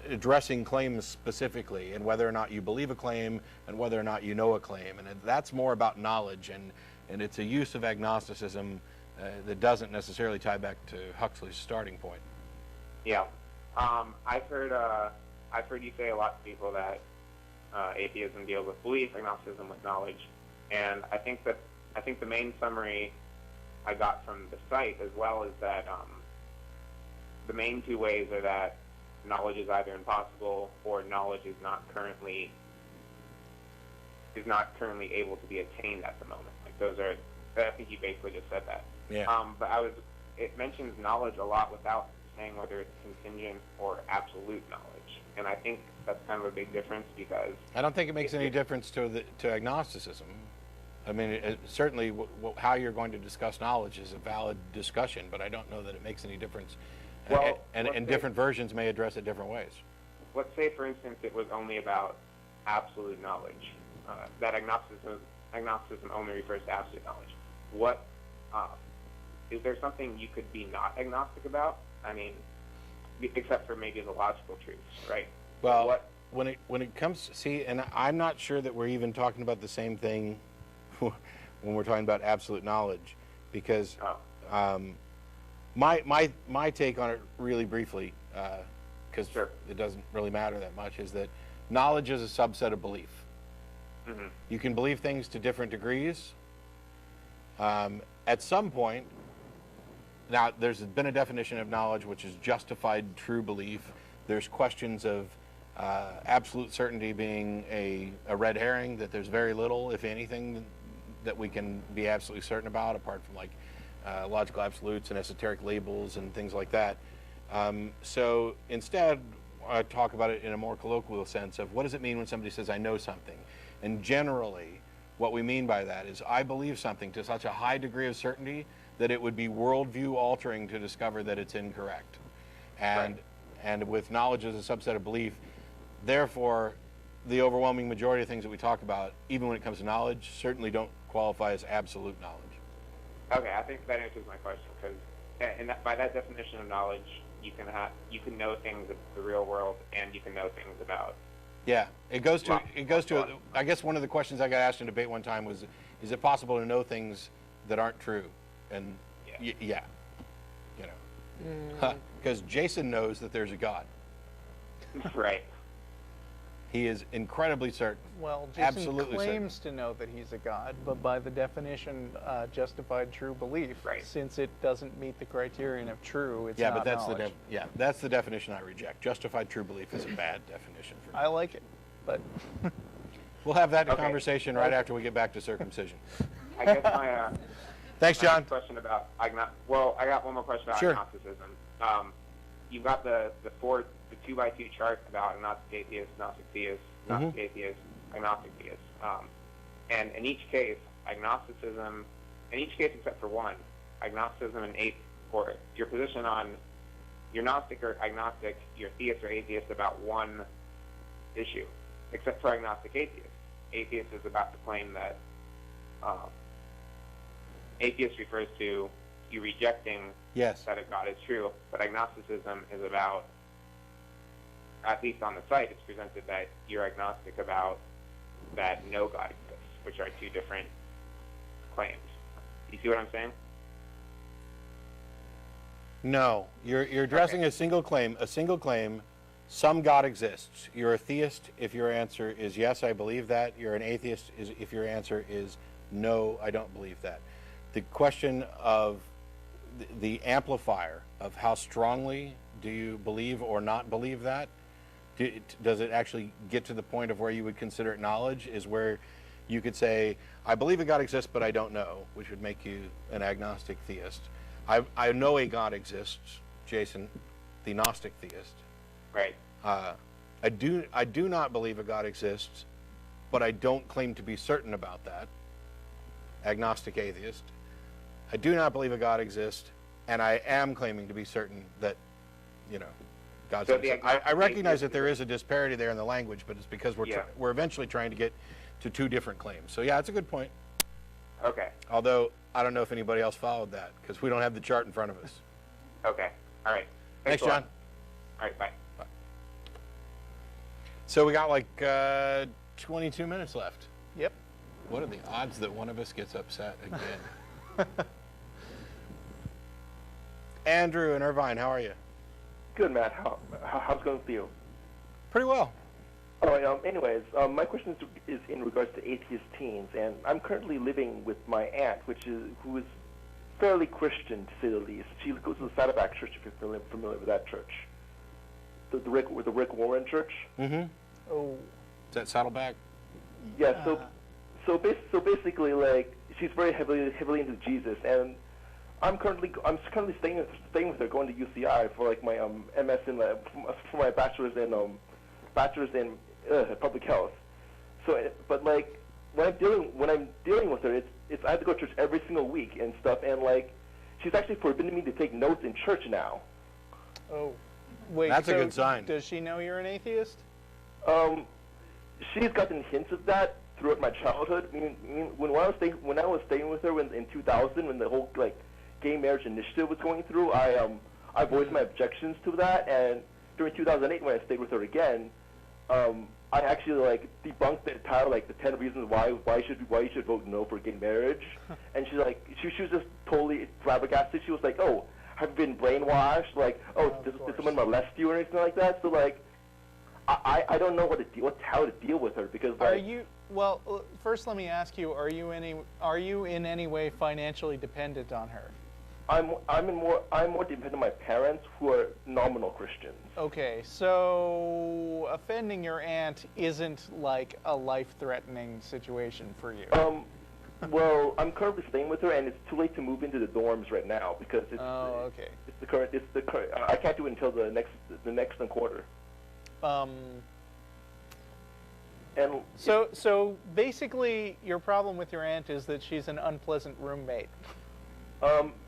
addressing claims specifically, and whether or not you believe a claim and whether or not you know a claim, and that's more about knowledge, and it's a use of agnosticism that doesn't necessarily tie back to Huxley's starting point. Yeah, I've heard you say a lot to people that atheism deals with belief, agnosticism with knowledge, and I think the main summary I got from the site as well is that the main two ways are that knowledge is either impossible or knowledge is not currently able to be attained at the moment. Like those are, I think you basically just said that. Yeah. But it mentions knowledge a lot without saying whether it's contingent or absolute knowledge, and I think that's kind of a big difference because I don't think it makes any difference to agnosticism. I mean, certainly how you're going to discuss knowledge is a valid discussion, but I don't know that it makes any difference. Well, and different versions may address it different ways. Let's say, for instance, it was only about absolute knowledge. That agnosticism only refers to absolute knowledge. Is there something you could be not agnostic about? I mean, except for maybe the logical truths, right? Well, when it comes, and I'm not sure that we're even talking about the same thing when we're talking about absolute knowledge, because my take on it, really briefly, because it doesn't really matter that much, is that knowledge is a subset of belief. Mm-hmm. You can believe things to different degrees. At some point, now there's been a definition of knowledge which is justified true belief. There's questions of absolute certainty being a red herring, that there's very little, if anything, that we can be absolutely certain about, apart from like logical absolutes and esoteric labels and things like that. So instead, I talk about it in a more colloquial sense of what does it mean when somebody says, I know something? And generally, what we mean by that is I believe something to such a high degree of certainty that it would be worldview altering to discover that it's incorrect. And with knowledge as a subset of belief, therefore, the overwhelming majority of things that we talk about, even when it comes to knowledge, certainly don't qualify as absolute knowledge. Okay, I think that answers my question, because by that definition of knowledge, you can know things of the real world, and you can know things about. Yeah, it goes to. I guess one of the questions I got asked in debate one time was, is it possible to know things that aren't true? And yeah, you know, because Jason knows that there's a God. Right. He is incredibly certain. Well, Jason claims to know that he's a god, but by the definition, justified true belief, since it doesn't meet the criterion of true, it's not knowledge. That's the definition I reject. Justified true belief is a bad definition for me. I like it, but we'll have that conversation right after we get back to circumcision. I guess my thanks, John. Question about I got one more question about agnosticism. You've got the 2x2 chart about agnostic atheists, agnostic theists, Gnostic atheist, agnostic theist. And in each case, agnosticism, in each case except for one, agnosticism and or your position on you're Gnostic or agnostic, you're theist or atheist about one issue, except for agnostic atheist. Atheist is about the claim that atheist refers to you rejecting that a God is true, but agnosticism is about, at least on the site, it's presented that you're agnostic about that no God exists, which are two different claims. You see what I'm saying? No, you're addressing a single claim. A single claim. Some God exists. You're a theist if your answer is yes, I believe that. You're an atheist if your answer is no, I don't believe that. The question of the amplifier of how strongly do you believe or not believe that? Does it actually get to the point of where you would consider it knowledge? Is where you could say, I believe a God exists, but I don't know, which would make you an agnostic theist. I know a God exists, Jason, the Gnostic theist. Right. I do not believe a God exists, but I don't claim to be certain about that. Agnostic atheist. I do not believe a God exists, and I am claiming to be certain that, God's So exists. I recognize that there is a disparity there in the language, but it's because we're eventually trying to get to two different claims. So yeah, it's a good point. Okay. Although I don't know if anybody else followed that because we don't have the chart in front of us. Okay. All right. Thanks, a lot. John. All right. Bye. So we got like 22 minutes left. Yep. What are the odds that one of us gets upset again? Andrew and Irvine, how are you? Good, Matt. How's it going with you? Pretty well. All right. Anyways, my question is in regards to atheist teens, and I'm currently living with my aunt, who is fairly Christian to say the least. She goes to the Saddleback Church, if you're familiar with that church, the Rick Warren Church. Mm-hmm. Oh. Is that Saddleback? Yeah. So basically, like, she's very heavily into Jesus, and I'm currently staying with her, going to UCI for like my MS for my bachelor's in public health. So, but like when I'm dealing with her, it's I have to go to church every single week and stuff, and like she's actually forbidden me to take notes in church now. Oh, wait. That's a good sign. Does she know you're an atheist? She's gotten hints of that throughout my childhood. I mean, when I was staying with her in 2000, when the whole like gay marriage initiative was going through, I voiced my objections to that, and during 2008 when I stayed with her again, I actually like debunked the entire like the 10 reasons why you should vote no for gay marriage, and she was just totally flabbergasted. She was like, oh, have you been brainwashed? Like, oh, did someone molest you or anything like that? So like, I don't know how to deal with her because like. Are you? Well, first let me ask you: Are you in any way financially dependent on her? I'm more dependent on my parents, who are nominal Christians. Okay, so offending your aunt isn't like a life-threatening situation for you. Well, I'm currently staying with her, and it's too late to move into the dorms right now because it's okay. It's the current. I can't do it until the next quarter. And so basically, your problem with your aunt is that she's an unpleasant roommate.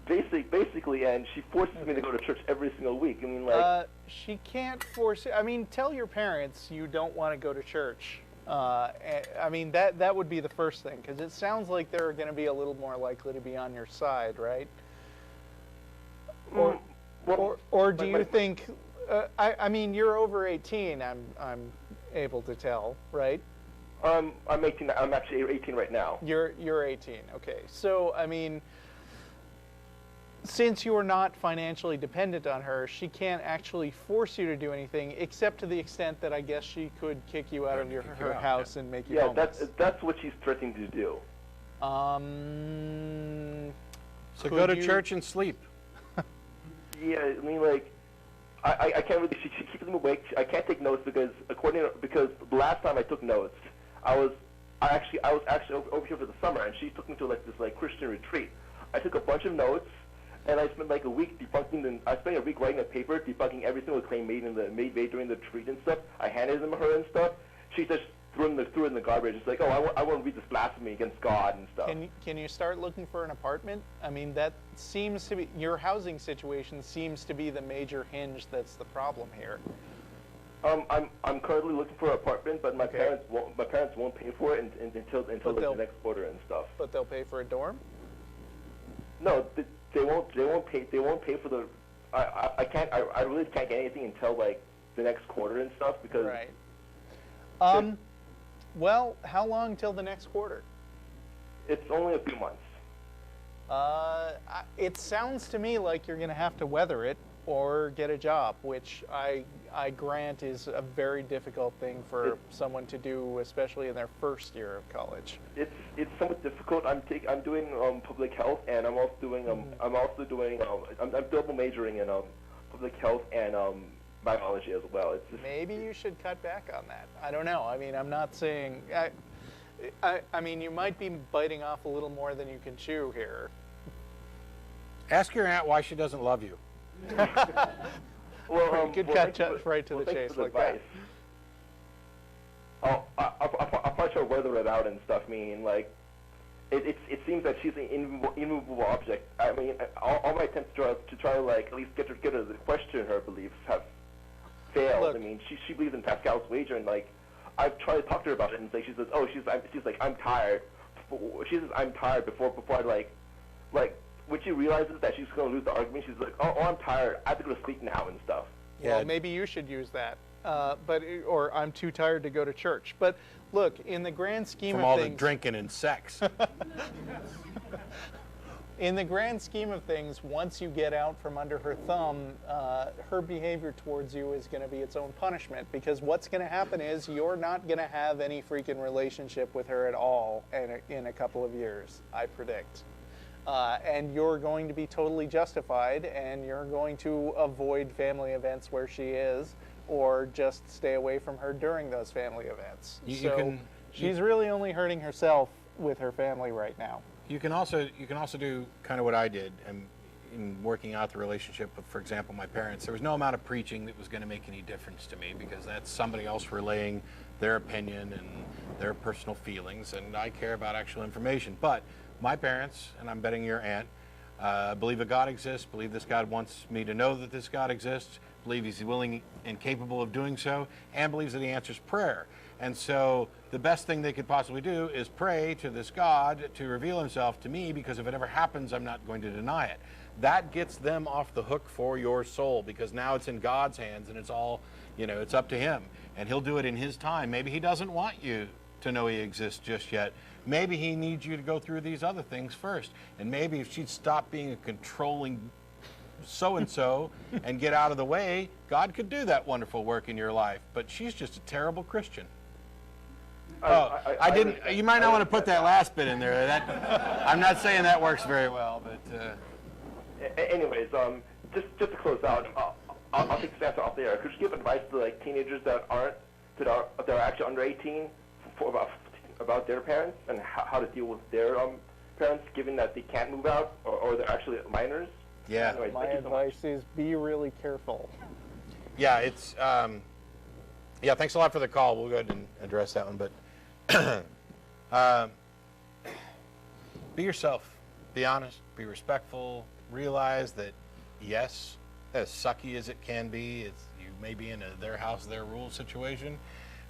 Basically, and she forces me to go to church every single week. I mean, like. She can't force it. I mean, tell your parents you don't want to go to church. I mean, that would be the first thing, because it sounds like they're going to be a little more likely to be on your side, right? Or do you think? I mean, you're over 18. I'm able to tell, right? I'm 18. I'm actually 18 right now. You're 18. Okay. So I mean, since you're not financially dependent on her, she can't actually force you to do anything, except to the extent that I guess she could kick you out of her house and make you homeless. Yeah, that's what she's threatening to do. So go to church and sleep. Yeah, I mean, like, I can't really. She keeps me awake. I can't take notes because the last time I took notes, I was actually over here for the summer, and she took me to like this like Christian retreat. I took a bunch of notes, and I spent like a week debunking them. I spent a week writing a paper debunking every single claim made during the retreat and stuff. I handed them to her and stuff. she just threw it in the garbage. It's like, oh, I want to read this blasphemy against God and stuff. Can you start looking for an apartment? I mean, that seems to be, your housing situation seems to be the major hinge that's the problem here. I'm currently looking for an apartment, but my parents won't pay for it until like the next quarter and stuff. But they'll pay for a dorm? No, they won't pay for the. I really can't get anything until like the next quarter and stuff because. Right. Well, how long till the next quarter? It's only a few months. It sounds to me like you're going to have to weather it or get a job, which I grant is a very difficult thing for someone to do, especially in their first year of college. It's somewhat difficult. I'm doing public health, and I'm double majoring in public health and biology as well. It's just, maybe you should cut back on that. I don't know. I mean, I'm not saying. I mean, you might be biting off a little more than you can chew here. Ask your aunt why she doesn't love you. Well, good cut right to the chase like that. I'll probably try to weather it out and stuff. I mean, like, it seems that she's an immovable object. I mean, all my attempts to try to like at least get her to question her beliefs have failed. Look, I mean, she believes in Pascal's wager, and like I've tried to talk to her about it, and like she says, oh, she's like I'm tired. She says I'm tired before I like when she realizes that she's going to lose the argument, she's like, oh, I'm tired. I have to go to sleep now and stuff. Well, maybe you should use that. Or I'm too tired to go to church. But look, in the grand scheme of things... From all the drinking and sex. In the grand scheme of things, once you get out from under her thumb, her behavior towards you is going to be its own punishment. Because what's going to happen is you're not going to have any freaking relationship with her at all in a couple of years, I predict. And you're going to be totally justified, and you're going to avoid family events where she is, or just stay away from her during those family events. She's really only hurting herself with her family right now. You can also do kind of what I did in working out the relationship with, for example, my parents. There was no amount of preaching that was going to make any difference to me because that's somebody else relaying their opinion and their personal feelings, and I care about actual information. But my parents, and I'm betting your aunt, believe a God exists, believe this God wants me to know that this God exists, believe he's willing and capable of doing so, and believes that he answers prayer. And so the best thing they could possibly do is pray to this God to reveal himself to me, because if it ever happens, I'm not going to deny it. That gets them off the hook for your soul, because now it's in God's hands and it's all, it's up to him. And he'll do it in his time. Maybe he doesn't want you to know he exists just yet. Maybe he needs you to go through these other things first. And maybe if she'd stop being a controlling so-and-so and get out of the way, God could do that wonderful work in your life. But she's just a terrible Christian. I didn't. You might not want to put that last bit in there. I'm not saying that works very well, but. Anyways, just to close out, I'll take this answer off the air. Could you give advice to like teenagers that are actually under 18 about their parents and how to deal with their parents, given that they can't move out or they're actually minors? Yeah. Anyways, my advice is be really careful. Yeah, it's. Thanks a lot for the call. We'll go ahead and address that one, but be yourself. Be honest. Be respectful. Realize that, yes, as sucky as it can be, you may be in a their house, their rules situation.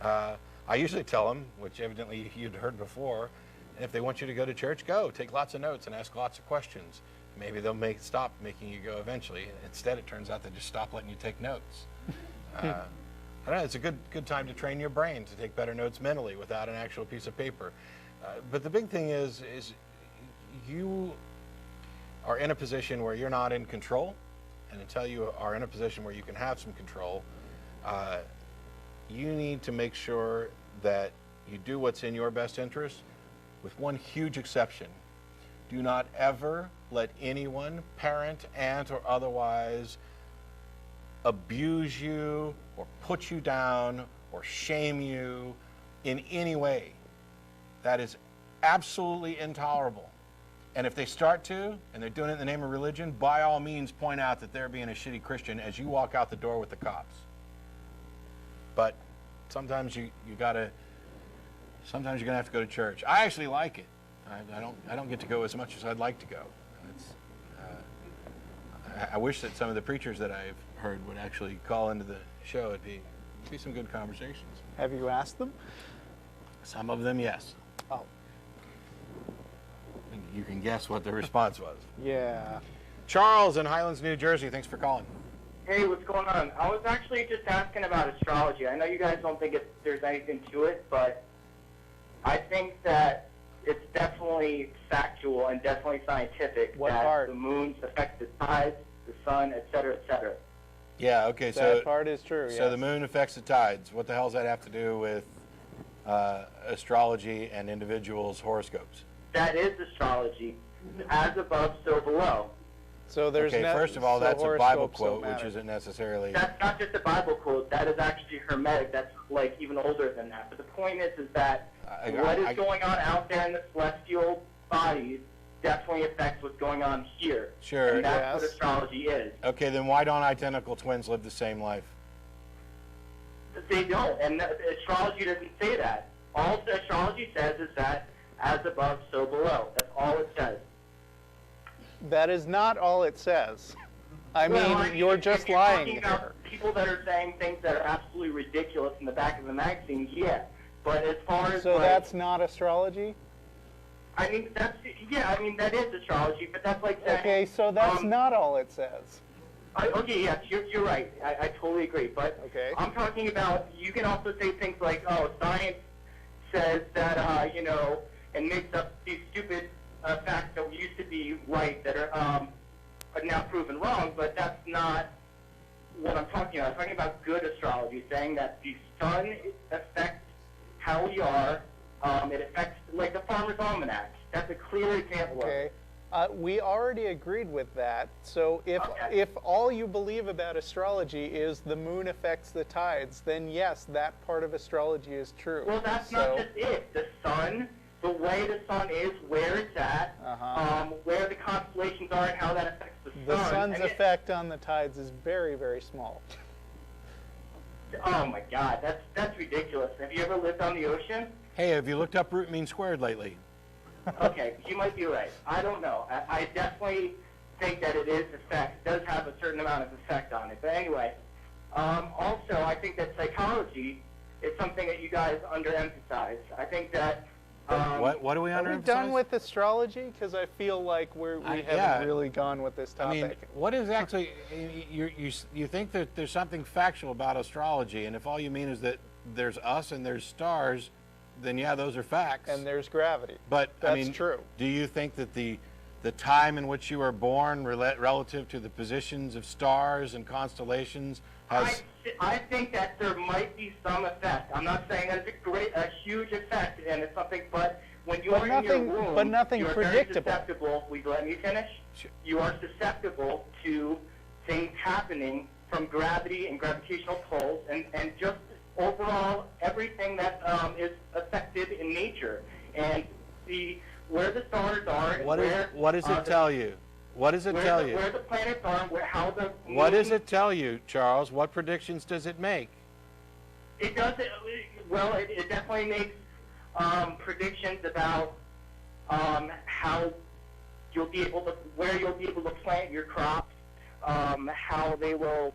I usually tell them, which evidently you'd heard before, if they want you to go to church, go. Take lots of notes and ask lots of questions. Maybe they'll stop making you go eventually. Instead, it turns out they just stop letting you take notes. I don't know, it's a good time to train your brain to take better notes mentally without an actual piece of paper. But the big thing is you are in a position where you're not in control, and until you are in a position where you can have some control, you need to make sure that you do what's in your best interest, with one huge exception. Do not ever let anyone, parent, aunt, or otherwise, abuse you or put you down or shame you in any way. That is absolutely intolerable. And if they start to, and they're doing it in the name of religion, by all means point out that they're being a shitty Christian as you walk out the door with the cops. But sometimes you're gonna have to go to church. I actually like it. I don't get to go as much as I'd like to go. I wish that some of the preachers that I've heard would actually call into the show. It'd be some good conversations. Have you asked them? Some of them, yes. Oh. You can guess what the response was. Yeah. Charles in Highlands, New Jersey. Thanks for calling. Hey, what's going on? I was actually just asking about astrology. I know you guys don't think there's anything to it, but I think that it's definitely factual and definitely scientific that the moon affects the tides, the sun, et cetera, et cetera. Yeah, okay, That part is true, So the moon affects the tides. What the hell does that have to do with astrology and individuals' horoscopes? That is astrology. As above, so below. So there's okay, first of all, that's a Bible quote, which matter. isn't necessarily... That's not just a Bible quote. That is actually Hermetic. That's like even older than that. But the point is that what is going on out there in the celestial bodies definitely affects what's going on here. Sure. And that's what astrology is. Okay, then why don't identical twins live the same life? They don't, and astrology doesn't say that. All the astrology says is that as above, so below. That's all it says. That is not all it says. I Well, mean, you're just if you're lying talking about here. people that are saying things that are absolutely ridiculous in the back of the magazine, yeah. But as far as So like, that's not astrology? I mean, that is astrology, but that's like saying... Okay, so that's not all it says. Okay, yes, you're right. I totally agree. But I'm talking about, you can also say things like, oh, science says that, and makes up these stupid facts that used to be right that are now proven wrong, but that's not what I'm talking about. I'm talking about good astrology, saying that the sun affects how we are. It affects, like the Farmer's Almanac. That's a clear example of it. We already agreed with that. So if all you believe about astrology is the moon affects the tides, then yes, that part of astrology is true. Well, that's not just it. The sun, the way the sun is, where it's at, where the constellations are, and how that affects the sun. The sun's effect on the tides is very, very small. Oh my God, that's ridiculous. Have you ever lived on the ocean? Hey, have you looked up root mean squared lately? Okay, you might be right. I don't know. I definitely think that it does have a certain amount of effect on it. But anyway, also I think that psychology is something that you guys underemphasize. I think that... what do we underemphasize? Are we done with astrology? Because I feel like we haven't really gone with this topic. I mean, what is actually... You think that there's something factual about astrology, and if all you mean is that there's us and there's stars... then yeah, those are facts. And there's gravity. But that's I mean, true. Do you think that the time in which you were born, relative to the positions of stars and constellations, has? I think that there might be some effect. I'm not saying that it's a huge effect, and it's something. But when you're in your room, but nothing you're predictable. very susceptible. Will you let me finish? Sure. You are susceptible to things happening from gravity and gravitational pulls, and just overall everything that is affected in nature, and where the stars are. And what does it tell you? What does it tell you? Where the planets are, how the moon, what does it tell you, Charles? What predictions does it make? It does. Well, it definitely makes predictions about how you'll be able to, where you'll be able to plant your crops, how they will.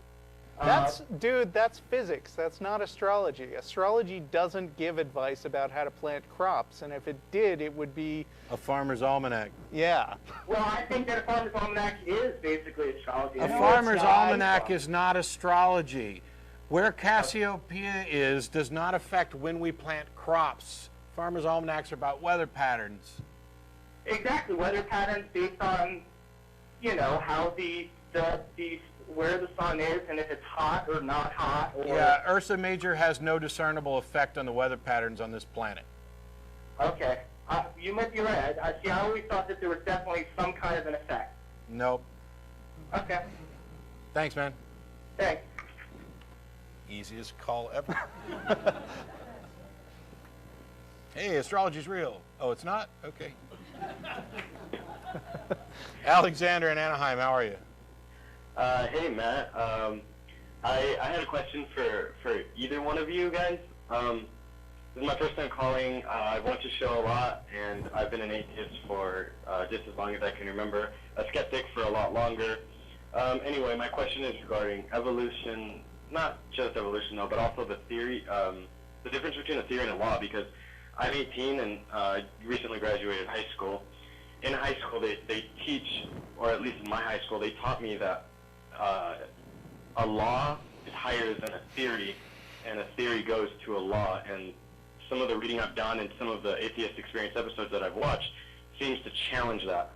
Dude, that's physics. That's not astrology. Astrology doesn't give advice about how to plant crops, and if it did, it would be... A farmer's almanac. Yeah. Well, I think that a farmer's almanac is basically astrology. A farmer's almanac is not astrology. Where Cassiopeia is does not affect when we plant crops. Farmer's almanacs are about weather patterns. Exactly, weather patterns based on, how where the sun is, and if it's hot or not hot. Or... Yeah, Ursa Major has no discernible effect on the weather patterns on this planet. Okay. You might be right. I always thought that there was definitely some kind of an effect. Nope. Okay. Thanks, man. Thanks. Easiest call ever. Hey, astrology's real. Oh, it's not? Okay. Alexander in Anaheim, how are you? Hey, Matt. I had a question for either one of you guys. This is my first time calling. I've watched the show a lot, and I've been an atheist for just as long as I can remember. A skeptic for a lot longer. Anyway, my question is regarding evolution, not just evolution though, but also the theory, the difference between a theory and a law, because I'm 18 and recently graduated high school. In high school, they teach, or at least in my high school, they taught me that a law is higher than a theory, and a theory goes to a law. And some of the reading I've done and some of the Atheist Experience episodes that I've watched seems to challenge that.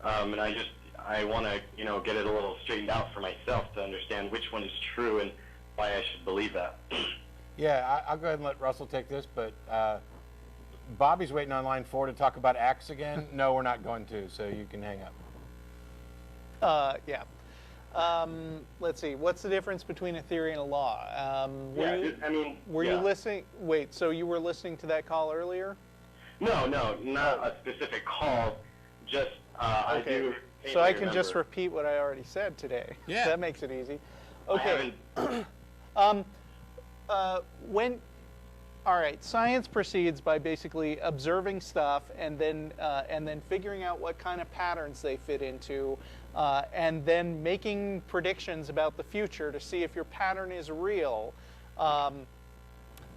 And I want to, get it a little straightened out for myself to understand which one is true and why I should believe that. Yeah, I'll go ahead and let Russell take this, but Bobby's waiting on line 4 to talk about Acts again. No, we're not going to, so you can hang up. Yeah. Let's see. What's the difference between a theory and a law? Were you listening? Wait, so you were listening to that call earlier? No, not a specific call. Just I do. So I can just repeat what I already said today. Yeah, that makes it easy. Okay. All right. Science proceeds by basically observing stuff and then figuring out what kind of patterns they fit into, and then making predictions about the future to see if your pattern is real.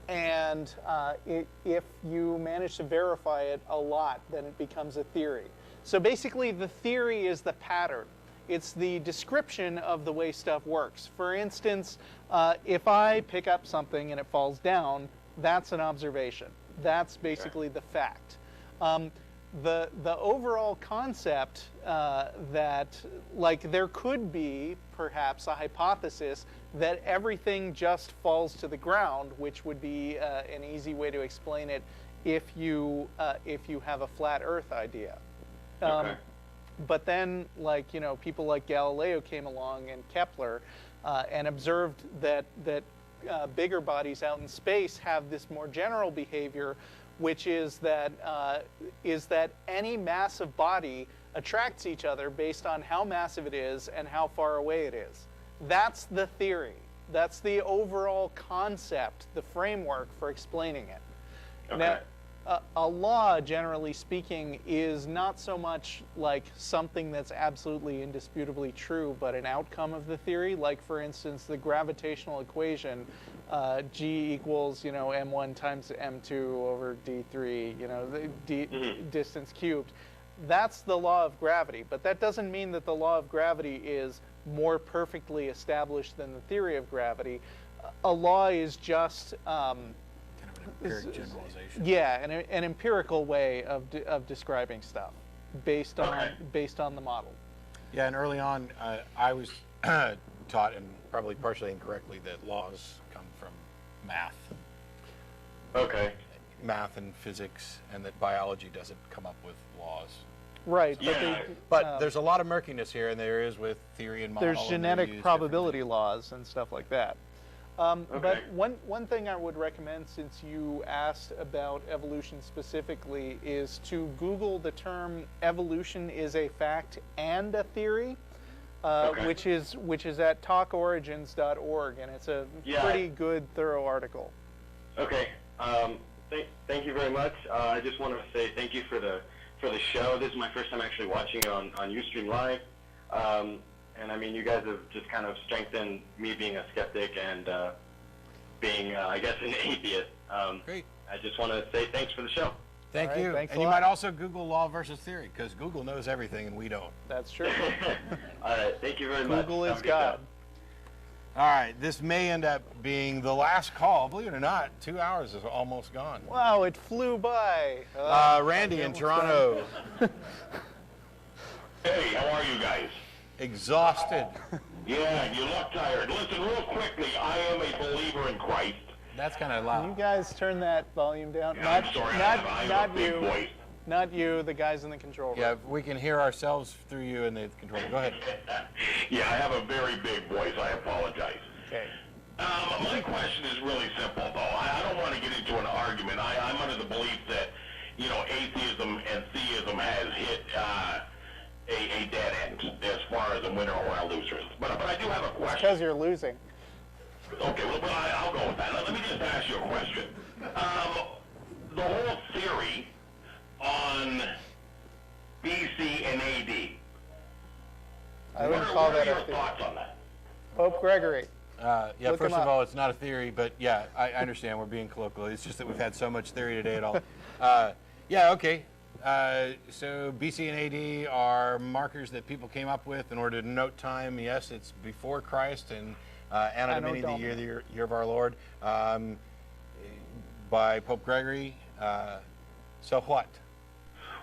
If you manage to verify it a lot, then it becomes a theory. So basically, the theory is the pattern. It's the description of the way stuff works. For instance, if I pick up something and it falls down, that's an observation. That's basically the fact. The overall concept that, like, there could be perhaps a hypothesis that everything just falls to the ground, which would be an easy way to explain it if you have a flat Earth idea. But then, people like Galileo came along and Kepler and observed that bigger bodies out in space have this more general behavior, which is that any massive body attracts each other based on how massive it is and how far away it is. That's the theory. That's the overall concept, the framework for explaining it. Okay. Now, a law, generally speaking, is not so much like something that's absolutely indisputably true, but an outcome of the theory. Like, for instance, the gravitational equation, G equals, m1 times m2 over d3, the distance cubed. That's the law of gravity, but that doesn't mean that the law of gravity is more perfectly established than the theory of gravity. A law is just empiric generalization. Yeah, an empirical way of describing stuff based on the model. Yeah, and early on, I was taught, and probably partially incorrectly, that laws come from math. Okay. Math and physics, and that biology doesn't come up with laws. Right. But there's a lot of murkiness here, and there is with theory and model. There's genetic probability laws and stuff like that. But one thing I would recommend, since you asked about evolution specifically, is to Google the term "evolution is a fact and a theory," which is at talkorigins.org, and it's a pretty good, thorough article. Okay. Thank you very much. I just want to say thank you for the show. This is my first time actually watching it on Ustream Live. And I mean, you guys have just kind of strengthened me being a skeptic and being, I guess, an atheist. Great. I just want to say thanks for the show. Thank you. And you might also Google law versus theory, because Google knows everything and we don't. That's true. All right. Thank you very much. Google is God. All right. This may end up being the last call. Believe it or not, 2 hours is almost gone. Wow, it flew by. Randy in Toronto. Hey, how are you guys? Exhausted. Yeah, you look tired. Listen, real quickly, I am a believer in Christ. That's kind of loud. You guys turn that volume down. Yeah, I'm sorry, I have a big voice. Not you, the guys in the control room. Yeah, we can hear ourselves through you in the control room. Go ahead. Yeah, I have a very big voice. I apologize. Okay. My question is really simple, though. I don't want to get into an argument. I'm under the belief that, atheism and theism has hit a dead end as far as a winner or a loser. But I do have a question. It's because you're losing. Okay, well, I'll go with that. Let me just ask you a question. The whole theory on BC and AD. I wouldn't call that a theory. What are your thoughts on that? Pope Gregory. Yeah, Look first him of up. all, it's not a theory, but yeah, I understand we're being colloquial. It's just that we've had so much theory today at all. Yeah, okay. So BC and AD are markers that people came up with in order to note time. Yes, it's before Christ and Anno Domini, the year of our Lord, by Pope Gregory. So what?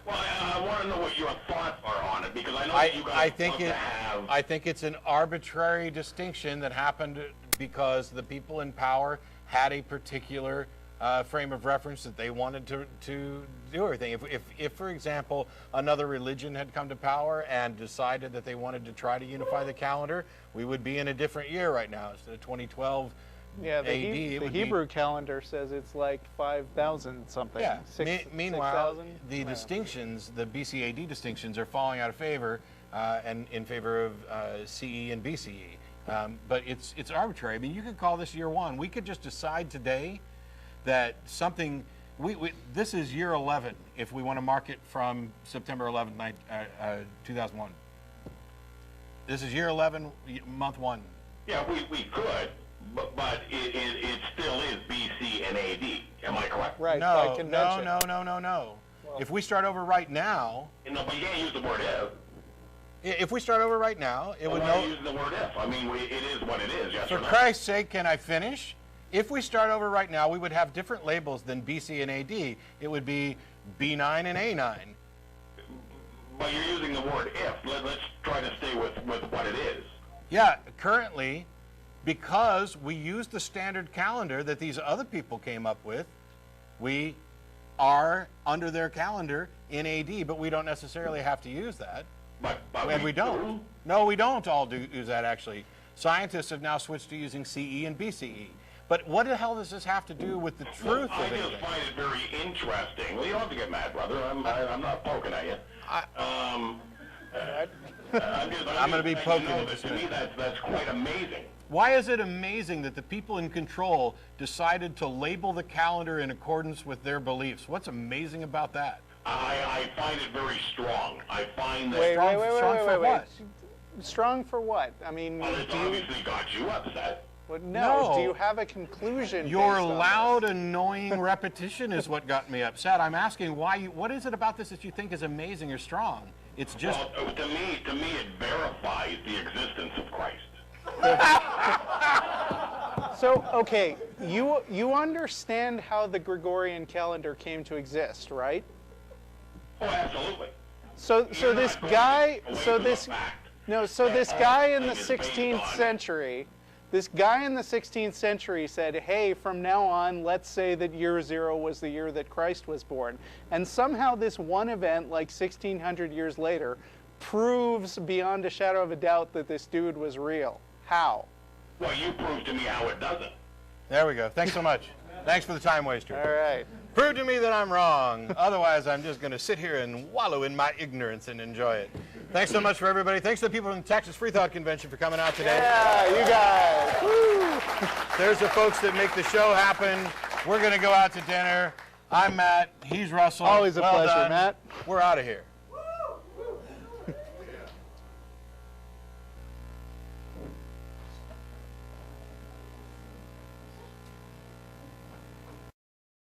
Well, I want to know what your thoughts are on it, because I know that you guys love to have... I think it's an arbitrary distinction that happened because the people in power had a particular frame of reference that they wanted to do everything. If, for example, another religion had come to power and decided that they wanted to try to unify the calendar, we would be in a different year right now. Instead of 2012 Yeah, AD, the Hebrew calendar says it's like 5,000 something. Yeah. Meanwhile, 6,000? the distinctions, the BC-AD distinctions, are falling out of favor and in favor of CE and BCE. But it's arbitrary. I mean, you could call this year one. We could just decide today that something. This is year 11 if we want to mark it from September 11th, 2001. This is year 11, month 1. Yeah, we could, but it still is BC and AD. Am I correct? Right. No. Well, if we start over right now. No, but you can't use the word if. If we start over right now, it would why are know. you using the word if? I mean, it is what it is. Yes For or no? Christ's sake, can I finish? If we start over right now, we would have different labels than BC and AD. It would be B9 and A9. But you're using the word if. Let's try to stay with what it is. Yeah, currently, because we use the standard calendar that these other people came up with, we are under their calendar in AD, but we don't necessarily have to use that. But and we don't. No, we don't all use that, actually. Scientists have now switched to using CE and BCE. But what the hell does this have to do with the truth I of it? just find it very interesting. Well, you don't have to get mad, brother. I'm not poking at you. I'm going to be poking at this. To me, that's quite amazing. Why is it amazing that the people in control decided to label the calendar in accordance with their beliefs? What's amazing about that? I find it very strong. I find that... Wait, strong for what? Strong for what? I mean, well, it's obviously got you upset. Well, no. Do you have a conclusion? Your based on loud, this? annoying repetition is what got me upset. I'm asking why. What is it about this that you think is amazing or strong? It's just. Well, to me, it verifies the existence of Christ. So, okay, you understand how the Gregorian calendar came to exist, right? Oh, absolutely. So this guy, this guy in the 16th century. This guy in the 16th century said, hey, from now on, let's say that year 0 was the year that Christ was born. And somehow this one event, like 1,600 years later, proves beyond a shadow of a doubt that this dude was real. How? Well, you prove to me how it doesn't. There we go. Thanks so much. Thanks for the time waster. All right. Prove to me that I'm wrong. Otherwise, I'm just going to sit here and wallow in my ignorance and enjoy it. Thanks so much for everybody. Thanks to the people from the Texas Freethought Convention for coming out today. Yeah, you guys. Woo. There's the folks that make the show happen. We're going to go out to dinner. I'm Matt. He's Russell. Always a Well pleasure, done. Matt. We're out of here.